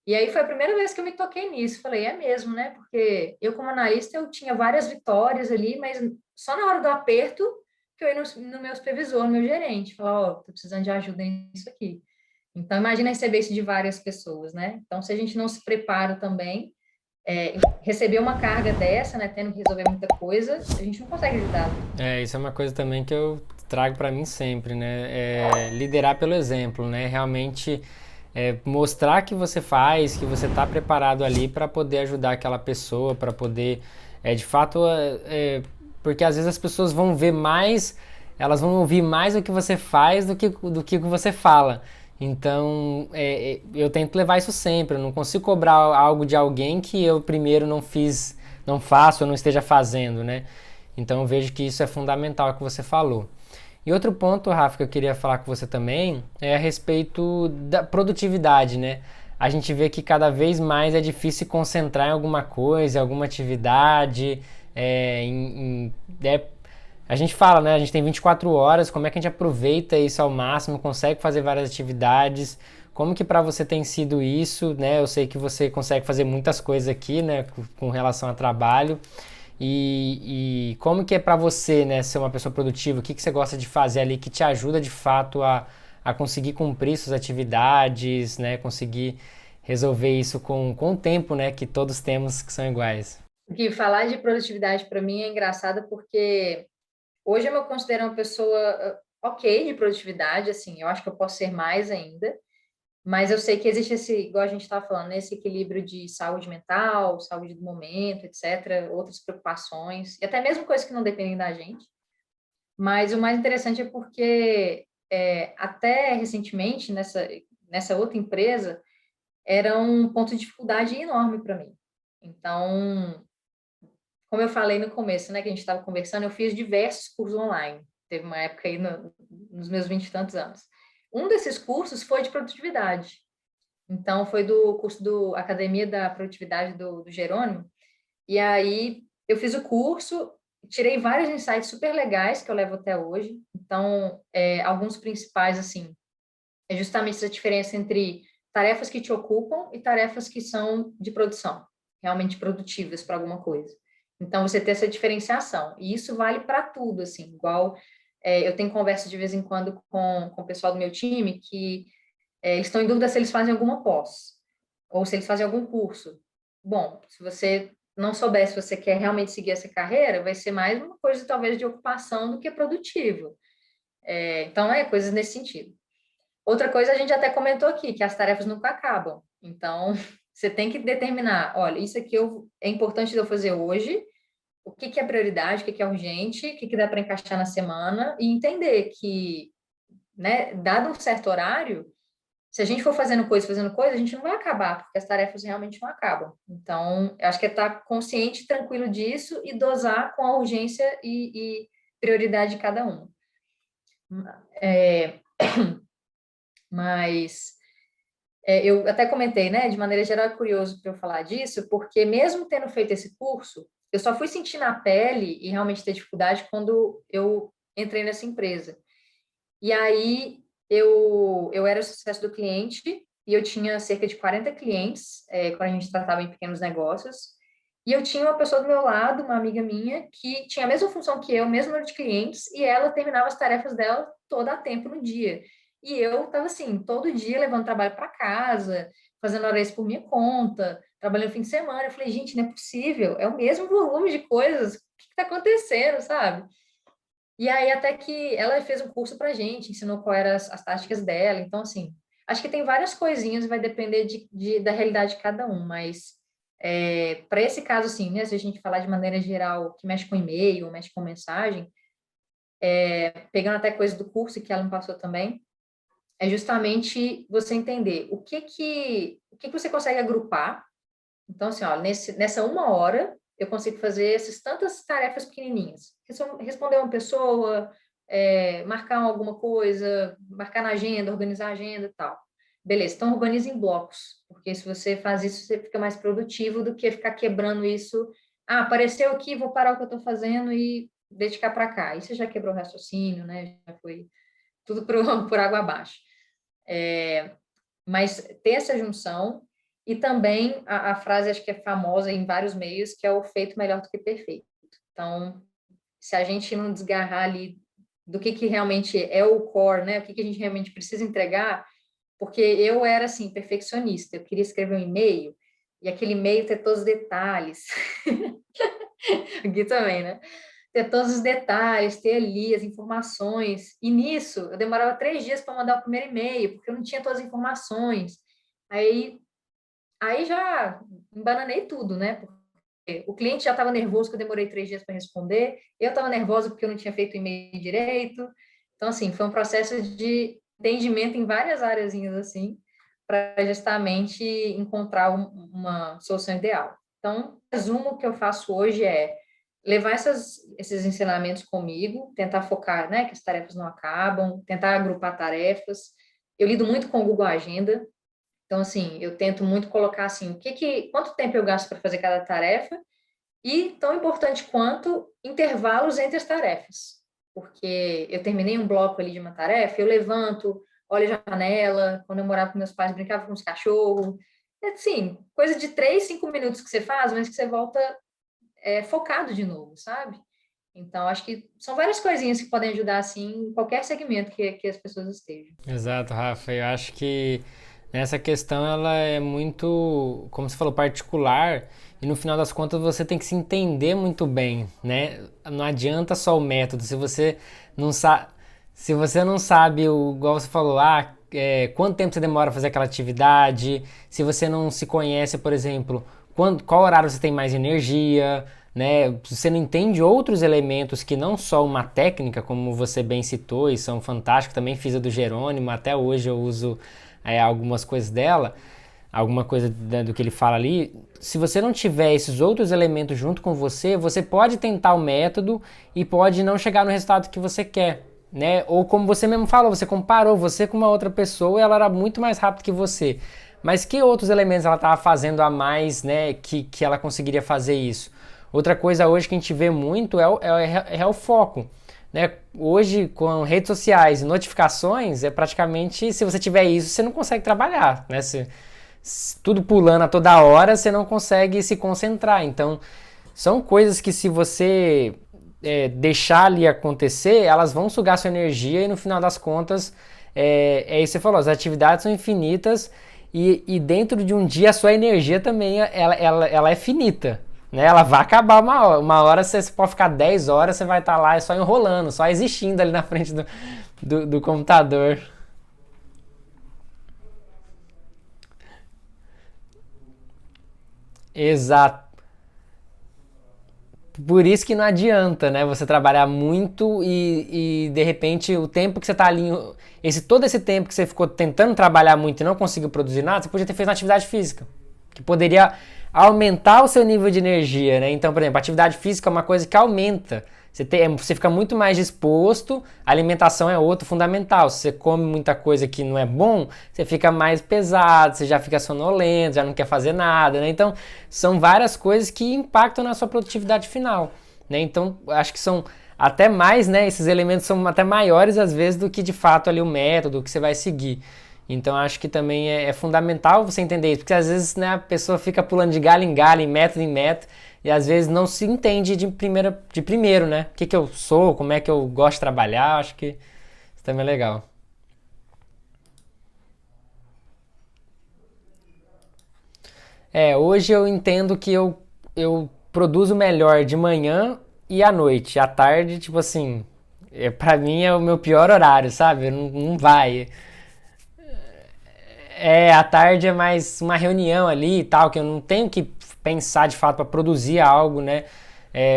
Speaker 1: E aí foi a primeira vez que eu me toquei nisso. Falei, é mesmo, né? Porque eu, como analista, eu tinha várias vitórias ali, mas só na hora do aperto que eu ia no meu supervisor, no meu gerente, falar, ó, tô precisando de ajuda nisso aqui. Então, imagina receber isso de várias pessoas, né? Então, se a gente não se prepara também, receber uma carga dessa, né, tendo que resolver muita coisa, a gente não consegue ajudar.
Speaker 2: Isso é uma coisa também que eu trago para mim sempre, né? Liderar pelo exemplo, né? Realmente mostrar que você faz, que você está preparado ali para poder ajudar aquela pessoa, para poder, de fato, porque às vezes as pessoas vão ver mais, elas vão ouvir mais o que você faz do que você fala. Então, eu tento levar isso sempre. Eu não consigo cobrar algo de alguém que eu primeiro não fiz, não faço, ou não esteja fazendo, né? Então, eu vejo que isso é fundamental, o que você falou. E outro ponto, Rafa, que eu queria falar com você também é a respeito da produtividade, né? A gente vê que cada vez mais é difícil se concentrar em alguma coisa, em alguma atividade. A gente fala, né? A gente tem 24 horas, como é que a gente aproveita isso ao máximo, consegue fazer várias atividades? Como que para você tem sido isso, né? Eu sei que você consegue fazer muitas coisas aqui, né? Com relação ao trabalho. E como que é para você, né, ser uma pessoa produtiva? O que você gosta de fazer ali que te ajuda de fato a conseguir cumprir suas atividades, né, conseguir resolver isso com o tempo, né, que todos temos que são iguais?
Speaker 1: Porque falar de produtividade para mim é engraçado porque hoje eu me considero uma pessoa ok de produtividade, assim, eu acho que eu posso ser mais ainda, mas eu sei que existe esse, igual a gente estava falando, né, esse equilíbrio de saúde mental, saúde do momento, etc., outras preocupações, e até mesmo coisas que não dependem da gente. Mas o mais interessante é porque até recentemente, nessa outra empresa, era um ponto de dificuldade enorme para mim. Então, como eu falei no começo, né, que a gente estava conversando, eu fiz diversos cursos online. Teve uma época aí nos meus 20 e tantos anos. Um desses cursos foi de produtividade. Então, foi do curso do Academia da Produtividade do Jerônimo. E aí, eu fiz o curso, tirei vários insights super legais que eu levo até hoje. Então, alguns principais, assim, É justamente essa diferença entre tarefas que te ocupam e tarefas que são de produção, realmente produtivas para alguma coisa. Então, você tem essa diferenciação. E isso vale para tudo, assim, igual eu tenho conversa de vez em quando com o pessoal do meu time que eles estão em dúvida se eles fazem alguma pós ou se eles fazem algum curso. Bom, se você não souber se você quer realmente seguir essa carreira, vai ser mais uma coisa talvez de ocupação do que produtiva. Então, coisas nesse sentido. Outra coisa a gente até comentou aqui, que as tarefas nunca acabam. Então, você tem que determinar, olha, isso aqui é importante de eu fazer hoje, o que que é prioridade, o que que é urgente, o que que dá para encaixar na semana, e entender que, né, dado um certo horário, se a gente for fazendo coisa, a gente não vai acabar, porque as tarefas realmente não acabam. Então, eu acho que é estar consciente, tranquilo disso e dosar com a urgência e prioridade de cada um. Mas eu até comentei, né? De maneira geral, é curioso para eu falar disso, porque mesmo tendo feito esse curso, eu só fui sentir na pele e realmente ter dificuldade quando eu entrei nessa empresa. E aí eu era o sucesso do cliente e eu tinha cerca de 40 clientes quando a gente tratava em pequenos negócios. E eu tinha uma pessoa do meu lado, uma amiga minha, que tinha a mesma função que eu, mesmo número de clientes, e ela terminava as tarefas dela toda a tempo no dia. E eu estava assim, todo dia levando trabalho para casa, fazendo horas por minha conta, trabalhando fim de semana. Eu falei, gente, não é possível, é o mesmo volume de coisas, o que está acontecendo, sabe? E aí, até que ela fez um curso pra gente, ensinou qual eram as táticas dela. Então, assim, acho que tem várias coisinhas, vai depender da realidade de cada um, mas para esse caso, assim, né, se a gente falar de maneira geral, que mexe com e-mail, mexe com mensagem, pegando até coisa do curso que ela me passou também, é justamente você entender o que você consegue agrupar. Então, assim, ó, nessa uma hora, eu consigo fazer essas tantas tarefas pequenininhas. Responder uma pessoa, marcar alguma coisa, marcar na agenda, organizar a agenda e tal. Beleza, então organiza em blocos, porque se você faz isso, você fica mais produtivo do que ficar quebrando isso. Ah, apareceu aqui, vou parar o que eu estou fazendo e dedicar para cá. Aí você já quebrou o raciocínio, né? Já foi tudo por água abaixo. Mas ter essa junção e também a frase, acho que é famosa em vários meios, que é o feito melhor do que perfeito. Então, se a gente não desgarrar ali do que realmente é o core, né? O que a gente realmente precisa entregar, porque eu era, assim, perfeccionista. Eu queria escrever um e-mail e aquele e-mail ter todos os detalhes. Aqui também, né? Ter todos os detalhes, ter ali as informações. E nisso, eu demorava 3 dias para mandar o primeiro e-mail, porque eu não tinha todas as informações. Aí, aí já embananei tudo, né? Porque o cliente já estava nervoso que eu demorei 3 dias para responder, eu estava nervosa porque eu não tinha feito o e-mail direito. Então, assim, foi um processo de entendimento em várias áreas, assim, para justamente encontrar uma solução ideal. Então, o resumo que eu faço hoje é levar esses ensinamentos comigo, tentar focar, né, que as tarefas não acabam, tentar agrupar tarefas. Eu lido muito com o Google Agenda, então, assim, eu tento muito colocar, assim, quanto tempo eu gasto para fazer cada tarefa e, tão importante quanto, intervalos entre as tarefas. Porque eu terminei um bloco ali de uma tarefa, eu levanto, olho a janela, quando eu morava com meus pais, brincava com os cachorros. Assim, coisa de 3, 5 minutos que você faz, mas que você volta focado de novo, sabe? Então, acho que são várias coisinhas que podem ajudar, assim, em qualquer segmento que as pessoas estejam.
Speaker 2: Exato, Rafa. Eu acho que nessa questão ela é muito, como você falou, particular e no final das contas você tem que se entender muito bem, né? Não adianta só o método. Não sabe, se você não sabe igual você falou, quanto tempo você demora a fazer aquela atividade, se você não se conhece, por exemplo, qual horário você tem mais energia, né? Você não entende outros elementos que não só uma técnica, como você bem citou, e são fantásticos, também fiz a do Jerônimo, até hoje eu uso algumas coisas dela, alguma coisa do que ele fala ali. Se você não tiver esses outros elementos junto com você, você pode tentar o método e pode não chegar no resultado que você quer, né? Ou como você mesmo falou, você comparou você com uma outra pessoa e ela era muito mais rápida que você. Mas que outros elementos ela estava fazendo a mais, né, que ela conseguiria fazer isso? Outra coisa hoje que a gente vê muito é o foco. né? Hoje, com redes sociais e notificações, é praticamente, se você tiver isso, você não consegue trabalhar, né? Tudo pulando a toda hora, você não consegue se concentrar. Então, são coisas que se você deixar ali acontecer, elas vão sugar sua energia e no final das contas, é isso que você falou, as atividades são infinitas e dentro de um dia a sua energia também ela é finita. Né? Ela vai acabar uma hora você pode ficar 10 horas, você vai estar lá só enrolando, só existindo ali na frente do computador. Exato. Por isso que não adianta, né? Você trabalhar muito e de repente o tempo que você está ali, todo esse tempo que você ficou tentando trabalhar muito e não conseguiu produzir nada, você podia ter feito uma atividade física, que poderia aumentar o seu nível de energia, né? Então, por exemplo, a atividade física é uma coisa que aumenta. Você fica muito mais disposto, a alimentação é outro fundamental. Se você come muita coisa que não é bom, você fica mais pesado, você já fica sonolento, já não quer fazer nada, né? Então, são várias coisas que impactam na sua produtividade final, né? Então, acho que são até mais, né? Esses elementos são até maiores às vezes do que de fato ali o método que você vai seguir. Então, acho que também é fundamental você entender isso, porque às vezes, né, a pessoa fica pulando de galho em método em método, e às vezes não se entende de primeiro, né? O que eu sou, como é que eu gosto de trabalhar, acho que isso também é legal. Hoje eu entendo que eu produzo melhor de manhã e à noite. À tarde, tipo assim, pra mim é o meu pior horário, sabe? Não, não vai. À tarde é mais uma reunião ali e tal, que eu não tenho que pensar de fato para produzir algo, né?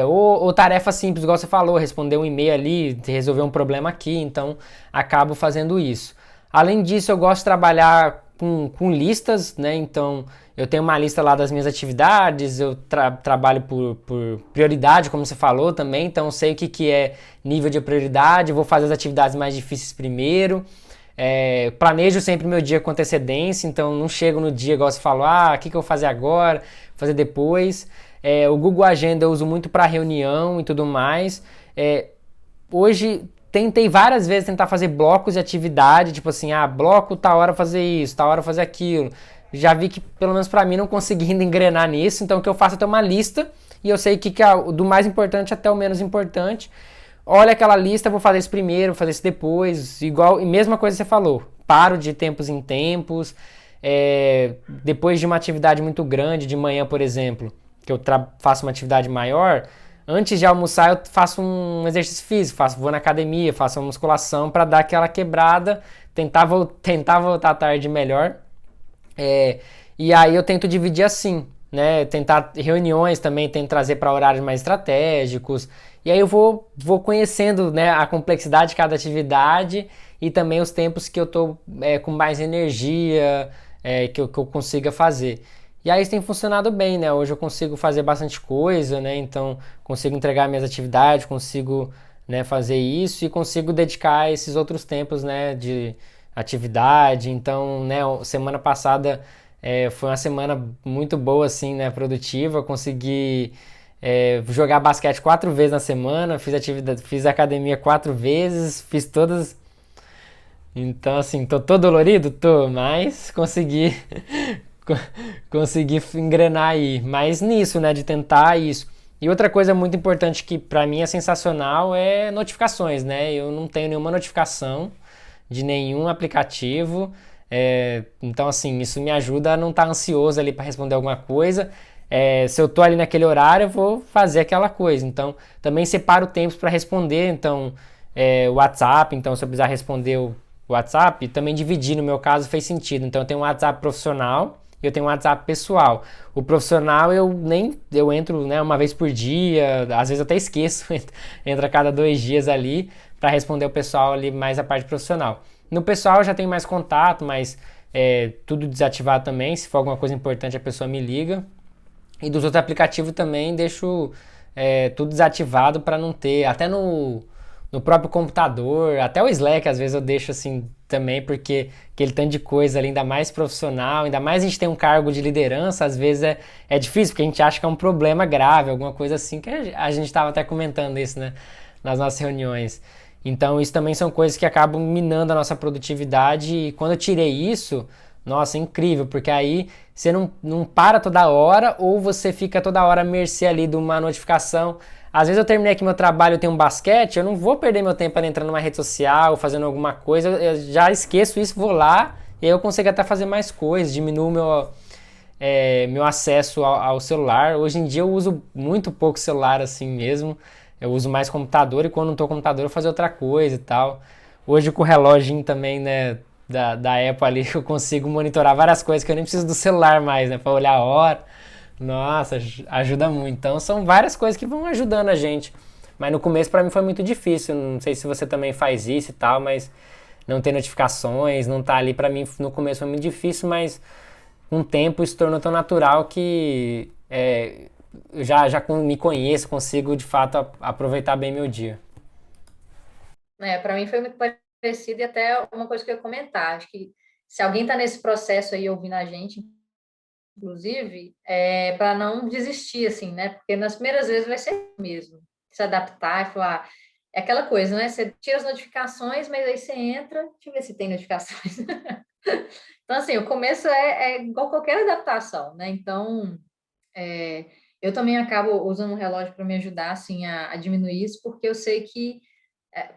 Speaker 2: Ou tarefa simples, igual você falou, responder um e-mail ali, resolver um problema aqui, então acabo fazendo isso. Além disso, eu gosto de trabalhar com listas, né? Então eu tenho uma lista lá das minhas atividades, eu trabalho por prioridade, como você falou também, então eu sei o que é nível de prioridade, vou fazer as atividades mais difíceis primeiro. Planejo sempre meu dia com antecedência, então não chego no dia igual você falou, o que eu vou fazer agora, fazer depois. O Google Agenda eu uso muito para reunião e tudo mais. Hoje tentei várias vezes tentar fazer blocos de atividade, tipo assim, bloco tal hora fazer isso, tal hora fazer aquilo. Já vi que pelo menos para mim não consegui ainda engrenar nisso, então o que eu faço é ter uma lista e eu sei o que é do mais importante até o menos importante. Olha aquela lista, vou fazer isso primeiro, vou fazer isso depois, igual, e mesma coisa que você falou, paro de tempos em tempos, depois de uma atividade muito grande, de manhã, por exemplo, que eu faço uma atividade maior, antes de almoçar eu faço um exercício físico, vou na academia, faço uma musculação para dar aquela quebrada, tentar voltar à tarde melhor, e aí eu tento dividir assim, né? Tentar reuniões também, tento trazer para horários mais estratégicos. E aí eu vou conhecendo, né, a complexidade de cada atividade e também os tempos que eu tô com mais energia, que eu consiga fazer. E aí isso tem funcionado bem, né? Hoje eu consigo fazer bastante coisa, né? Então consigo entregar minhas atividades, consigo, né, fazer isso e consigo dedicar esses outros tempos, né, de atividade. Então, né, semana passada foi uma semana muito boa, assim, né, produtiva. Eu consegui jogar basquete 4 vezes na semana, fiz academia 4 vezes, fiz todas. Então, assim, tô dolorido? Tô, mas consegui engrenar aí. Mas nisso, né, de tentar isso. E outra coisa muito importante que pra mim é sensacional é notificações, né? Eu não tenho nenhuma notificação de nenhum aplicativo. Então, assim, isso me ajuda a não estar ansioso ali para responder alguma coisa. Se eu tô ali naquele horário, eu vou fazer aquela coisa. Então, também separo tempos para responder. Então, o WhatsApp, então, se eu precisar responder o WhatsApp, também dividir, no meu caso, fez sentido. Então, eu tenho um WhatsApp profissional e eu tenho um WhatsApp pessoal. O profissional eu entro, né, uma vez por dia, às vezes eu até esqueço, entro a cada 2 dias ali para responder o pessoal ali mais a parte profissional. No pessoal eu já tenho mais contato, mas tudo desativado também. Se for alguma coisa importante a pessoa me liga. E dos outros aplicativos também deixo tudo desativado para não ter, até no próprio computador, até o Slack às vezes eu deixo assim também, porque aquele tanto de coisa ali, ainda mais profissional, ainda mais a gente tem um cargo de liderança, às vezes é difícil, porque a gente acha que é um problema grave, alguma coisa assim, que a gente estava até comentando isso, né, nas nossas reuniões. Então, isso também são coisas que acabam minando a nossa produtividade. E quando eu tirei isso, nossa, é incrível, porque aí você não para toda hora ou você fica toda hora à mercê ali de uma notificação. Às vezes eu terminei aqui meu trabalho, eu tenho um basquete, eu não vou perder meu tempo ali entrando numa rede social, fazendo alguma coisa, eu já esqueço isso, vou lá e aí eu consigo até fazer mais coisas, diminuo meu acesso ao celular. Hoje em dia eu uso muito pouco celular assim mesmo. Eu uso mais computador e quando não tô com computador eu faço outra coisa e tal. Hoje com o reloginho também, né, da Apple ali, eu consigo monitorar várias coisas que eu nem preciso do celular mais, né, pra olhar a hora. Nossa, ajuda muito. Então são várias coisas que vão ajudando a gente. Mas no começo pra mim foi muito difícil. Não sei se você também faz isso e tal, mas não ter notificações, não tá ali pra mim no começo foi muito difícil, mas com o tempo isso se tornou tão natural que eu já me conheço, consigo de fato aproveitar bem meu dia.
Speaker 1: Para mim foi muito parecido e até uma coisa que eu ia comentar. Acho que se alguém está nesse processo aí ouvindo a gente, inclusive, para não desistir, assim, né? Porque nas primeiras vezes vai ser mesmo. Se adaptar e falar. É aquela coisa, né? Você tira as notificações, mas aí você entra. Deixa eu ver se tem notificações. Então, assim, o começo é igual qualquer adaptação, né? Então, é, eu também acabo usando um relógio para me ajudar, assim, a diminuir isso, porque eu sei que,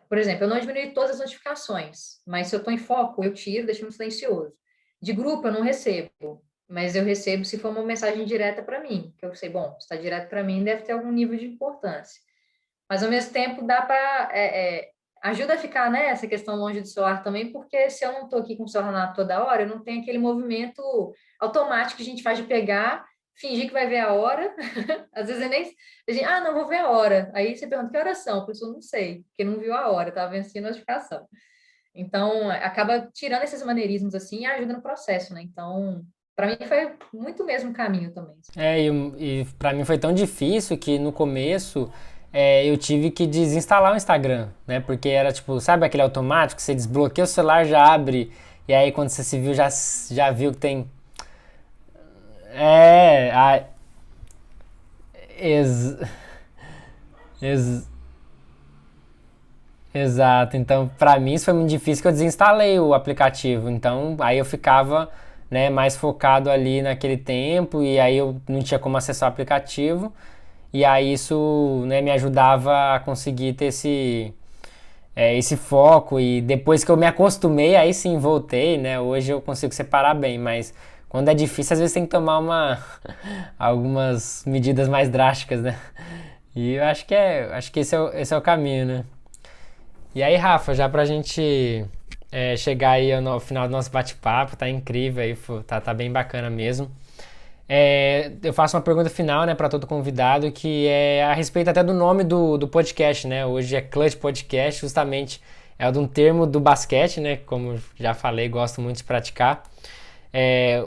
Speaker 1: por exemplo, eu não diminui todas as notificações, mas se eu estou em foco, eu tiro, deixo no silencioso. De grupo, eu não recebo, mas eu recebo se for uma mensagem direta para mim, que eu sei, bom, se está direto para mim, deve ter algum nível de importância. Mas, ao mesmo tempo, dá para... ajuda a ficar, né, essa questão longe do celular também, porque se eu não estou aqui com o celular toda hora, eu não tenho aquele movimento automático que a gente faz de pegar, fingir que vai ver a hora. Às vezes eu nem... A gente, não vou ver a hora. Aí você pergunta, que horas são? A pessoa não sei, porque não viu a hora, estava vendo assim a notificação. Então, acaba tirando esses maneirismos assim e ajuda no processo, né? Então, para mim foi muito mesmo caminho também.
Speaker 2: E para mim foi tão difícil que no começo eu tive que desinstalar o Instagram, né? Porque era tipo, sabe aquele automático que você desbloqueia o celular, já abre, e aí quando você se viu, já viu que tem. É, a, ex, ex, exato. Então, pra mim isso foi muito difícil que eu desinstalei o aplicativo. Então, aí eu ficava, né, mais focado ali naquele tempo e aí eu não tinha como acessar o aplicativo. E aí isso, né, me ajudava a conseguir ter esse foco e depois que eu me acostumei, aí sim voltei, né? Hoje eu consigo separar bem, mas quando é difícil, às vezes tem que tomar algumas medidas mais drásticas, né? E eu acho que esse é o caminho, né? E aí, Rafa, já pra gente chegar aí ao final do nosso bate-papo, tá incrível aí, tá bem bacana mesmo. Eu faço uma pergunta final, né, para todo convidado, que é a respeito até do nome do podcast, né? Hoje é Clutch Podcast, justamente é de um termo do basquete, né? Como já falei, gosto muito de praticar.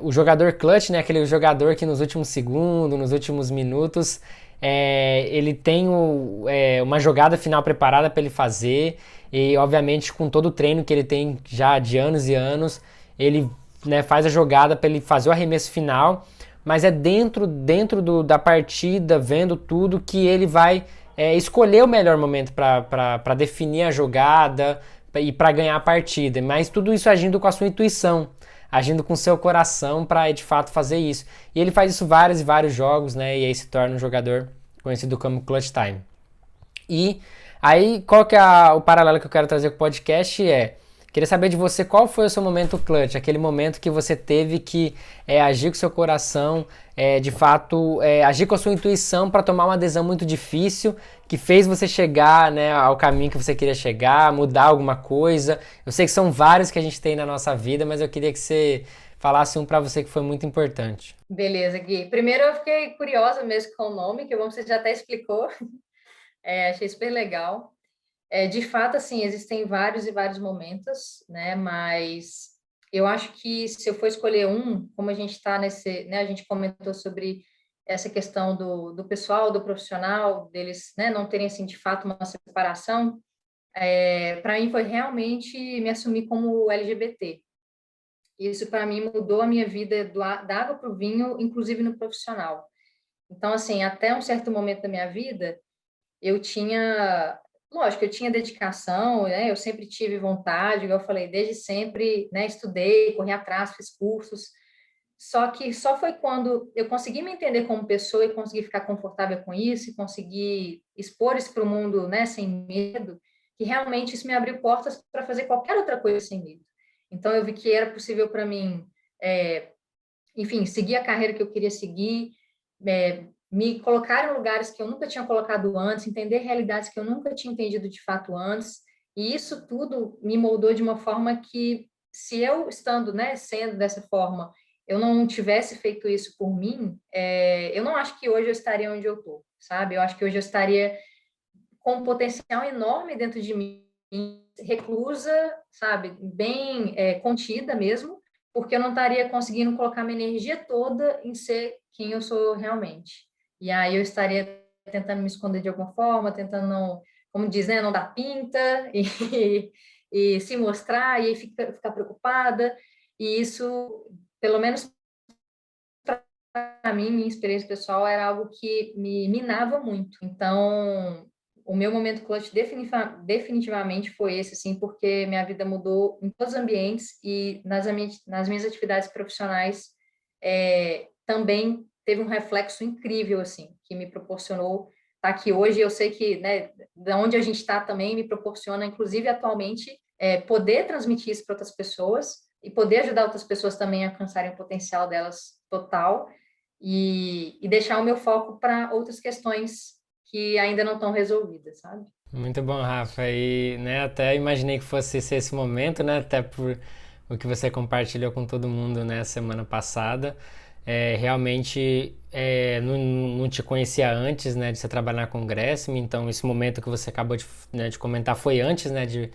Speaker 2: O jogador clutch, né? Aquele jogador que nos últimos segundos, nos últimos minutos, ele tem uma jogada final preparada para ele fazer e, obviamente, com todo o treino que ele tem já de anos e anos, ele, né, faz a jogada para ele fazer o arremesso final, mas é da partida, vendo tudo, que ele vai escolher o melhor momento para definir a jogada e para ganhar a partida, mas tudo isso agindo com a sua intuição, agindo com o seu coração para de fato fazer isso. E ele faz isso vários e vários jogos, né? E aí se torna um jogador conhecido como Clutch Time. E aí, qual que é o paralelo que eu quero trazer com o podcast queria saber de você qual foi o seu momento clutch, aquele momento que você teve que agir com o seu coração, de fato agir com a sua intuição para tomar uma decisão muito difícil, que fez você chegar, né, ao caminho que você queria chegar, mudar alguma coisa. Eu sei que são vários que a gente tem na nossa vida, mas eu queria que você falasse um para você que foi muito importante.
Speaker 1: Beleza, Gui. Primeiro eu fiquei curiosa mesmo com o nome, que você já até explicou. Achei super legal. De fato, assim, existem vários e vários momentos, né? Mas eu acho que se eu for escolher um, como a gente está nesse, né? A gente comentou sobre essa questão do pessoal, do profissional, deles, né? Não terem, assim, de fato, uma separação. Para mim foi realmente me assumir como LGBT. Isso, para mim, mudou a minha vida da água para o vinho, inclusive no profissional. Então, assim, até um certo momento da minha vida, eu tinha lógico, eu tinha dedicação, né? Eu sempre tive vontade, igual eu falei, desde sempre, né? Estudei, corri atrás, fiz cursos. Só que só foi quando eu consegui me entender como pessoa e consegui ficar confortável com isso, e consegui expor isso para o mundo, né? Sem medo, que realmente isso me abriu portas para fazer qualquer outra coisa sem medo. Então eu vi que era possível para mim, enfim, seguir a carreira que eu queria seguir, me colocar em lugares que eu nunca tinha colocado antes, entender realidades que eu nunca tinha entendido de fato antes, e isso tudo me moldou de uma forma que, se eu estando, né, sendo dessa forma, eu não tivesse feito isso por mim, eu não acho que hoje eu estaria onde eu estou, sabe? Eu acho que hoje eu estaria com um potencial enorme dentro de mim, reclusa, sabe? Bem contida mesmo, porque eu não estaria conseguindo colocar minha energia toda em ser quem eu sou realmente. E aí eu estaria tentando me esconder de alguma forma, tentando não, como diz, né, não dar pinta e se mostrar e aí ficar preocupada. E isso, pelo menos para mim, minha experiência pessoal era algo que me minava muito. Então, o meu momento clutch definitivamente foi esse, assim, porque minha vida mudou em todos os ambientes e nas minhas atividades profissionais também teve um reflexo incrível, assim, que me proporcionou estar aqui hoje. Eu sei que, né, da onde a gente está também me proporciona, inclusive atualmente, poder transmitir isso para outras pessoas e poder ajudar outras pessoas também a alcançarem o potencial delas total e deixar o meu foco para outras questões que ainda não estão resolvidas, sabe?
Speaker 2: Muito bom, Rafa. E, né, até imaginei que fosse ser esse momento, né, até por o que você compartilhou com todo mundo, né, semana passada. Realmente não te conhecia antes, né, de você trabalhar com o Gressme, então esse momento que você acabou de comentar foi antes, né, de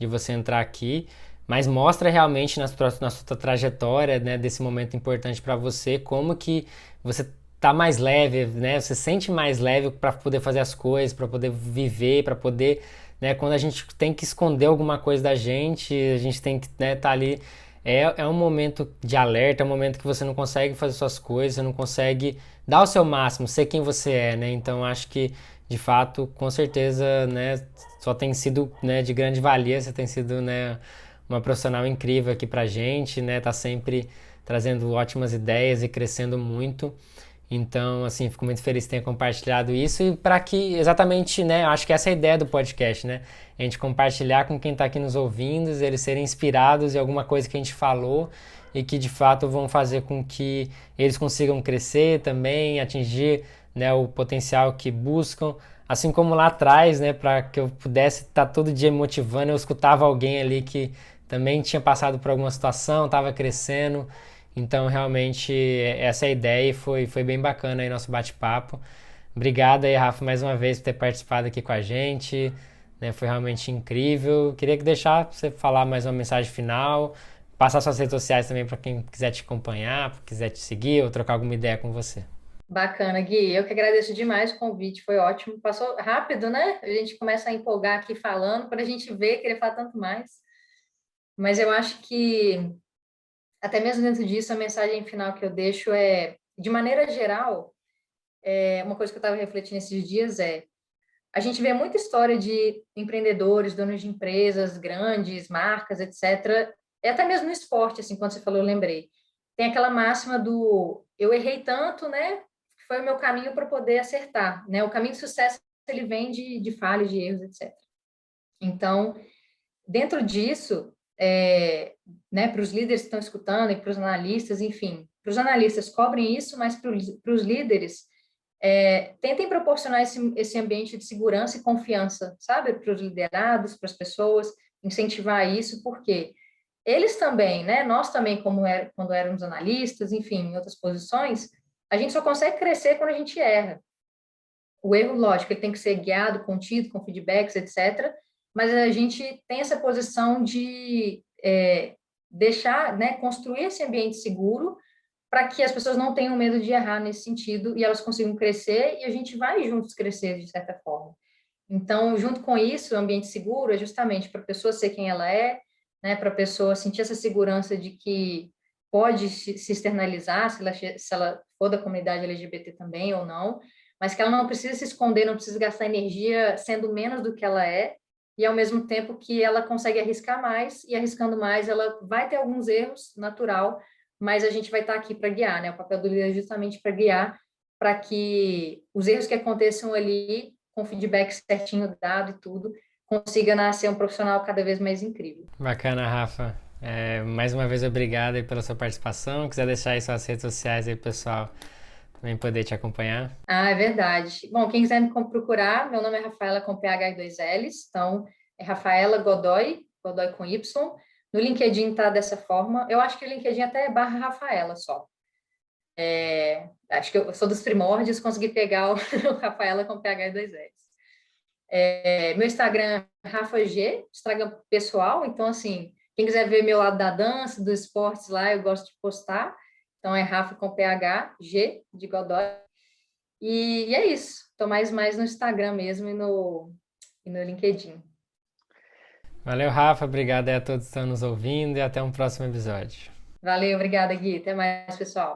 Speaker 2: você entrar aqui, mas mostra realmente na sua trajetória, né, desse momento importante para você, como que você tá mais leve, né? Você sente mais leve para poder fazer as coisas, para poder viver, para poder, né? Quando a gente tem que esconder alguma coisa da gente, a gente tem que, né, tá ali. É um momento de alerta, é um momento que você não consegue fazer suas coisas, você não consegue dar o seu máximo, ser quem você é, né? Então acho que, de fato, com certeza, né? Só tem sido, né, de grande valia, você tem sido, né, uma profissional incrível aqui pra gente, né? Tá sempre trazendo ótimas ideias e crescendo muito. Então, assim, fico muito feliz que tenha compartilhado isso e para que, exatamente, né, acho que essa é a ideia do podcast, né? A gente compartilhar com quem está aqui nos ouvindo, eles serem inspirados em alguma coisa que a gente falou e que, de fato, vão fazer com que eles consigam crescer também, atingir, né, o potencial que buscam. Assim como lá atrás, né, para que eu pudesse estar todo dia me motivando, eu escutava alguém ali que também tinha passado por alguma situação, estava crescendo. Então, realmente, essa é a ideia e foi bem bacana aí nosso bate-papo. Obrigado aí, Rafa, mais uma vez por ter participado aqui com a gente. Né, foi realmente incrível. Queria que deixar você falar mais uma mensagem final, passar suas redes sociais também para quem quiser te acompanhar, quiser te seguir ou trocar alguma ideia com você.
Speaker 1: Bacana, Gui. Eu que agradeço demais o convite, foi ótimo. Passou rápido, né? A gente começa a empolgar aqui falando, para a gente ver, querer falar tanto mais. Mas eu acho que, até mesmo dentro disso, a mensagem final que eu deixo de maneira geral, uma coisa que eu estava refletindo esses dias a gente vê muita história de empreendedores, donos de empresas grandes, marcas, etc. É até mesmo no esporte, assim, quando você falou, eu lembrei. Tem aquela máxima do eu errei tanto, né? Que foi o meu caminho para poder acertar, né? O caminho de sucesso ele vem de falhas, de erros, etc. Então, dentro disso, né, para os líderes que estão escutando e para os analistas, enfim, para os analistas cobrem isso, mas para os líderes tentem proporcionar esse ambiente de segurança e confiança, sabe, para os liderados, para as pessoas, incentivar isso, porque eles também, né, nós também, quando éramos analistas, enfim, em outras posições, a gente só consegue crescer quando a gente erra. O erro, lógico, ele tem que ser guiado, contido, com feedbacks, etc., mas a gente tem essa posição de deixar, né, construir esse ambiente seguro para que as pessoas não tenham medo de errar nesse sentido e elas consigam crescer e a gente vai juntos crescer de certa forma. Então, junto com isso, o ambiente seguro é justamente para a pessoa ser quem ela é, né, para a pessoa sentir essa segurança de que pode se externalizar, se ela for da comunidade LGBT também ou não, mas que ela não precisa se esconder, não precisa gastar energia sendo menos do que ela é, e ao mesmo tempo que ela consegue arriscar mais, e arriscando mais, ela vai ter alguns erros, natural, mas a gente vai estar aqui para guiar, né? O papel do líder é justamente para guiar, para que os erros que aconteçam ali, com feedback certinho dado e tudo, consiga nascer um profissional cada vez mais incrível.
Speaker 2: Bacana, Rafa. Mais uma vez, obrigado aí pela sua participação. Quiser deixar aí suas redes sociais aí, pessoal, também poder te acompanhar.
Speaker 1: Ah, é verdade. Bom, quem quiser me procurar, meu nome é Rafaela com PH e dois L's, então é Rafaela Godoy, Godoy com Y. No LinkedIn tá dessa forma. Eu acho que o LinkedIn até é barra Rafaela só. Acho que eu sou dos primórdios, consegui pegar o Rafaela com PH e dois L's. Meu Instagram é Rafa G, Instagram pessoal, então assim, quem quiser ver meu lado da dança, dos esportes lá, eu gosto de postar. Então é Rafa com PH, G de Godoy. E é isso. Estou mais no Instagram mesmo e no LinkedIn.
Speaker 2: Valeu, Rafa. Obrigado aí a todos que estão nos ouvindo e até um próximo episódio.
Speaker 1: Valeu, obrigada, Gui. Até mais, pessoal.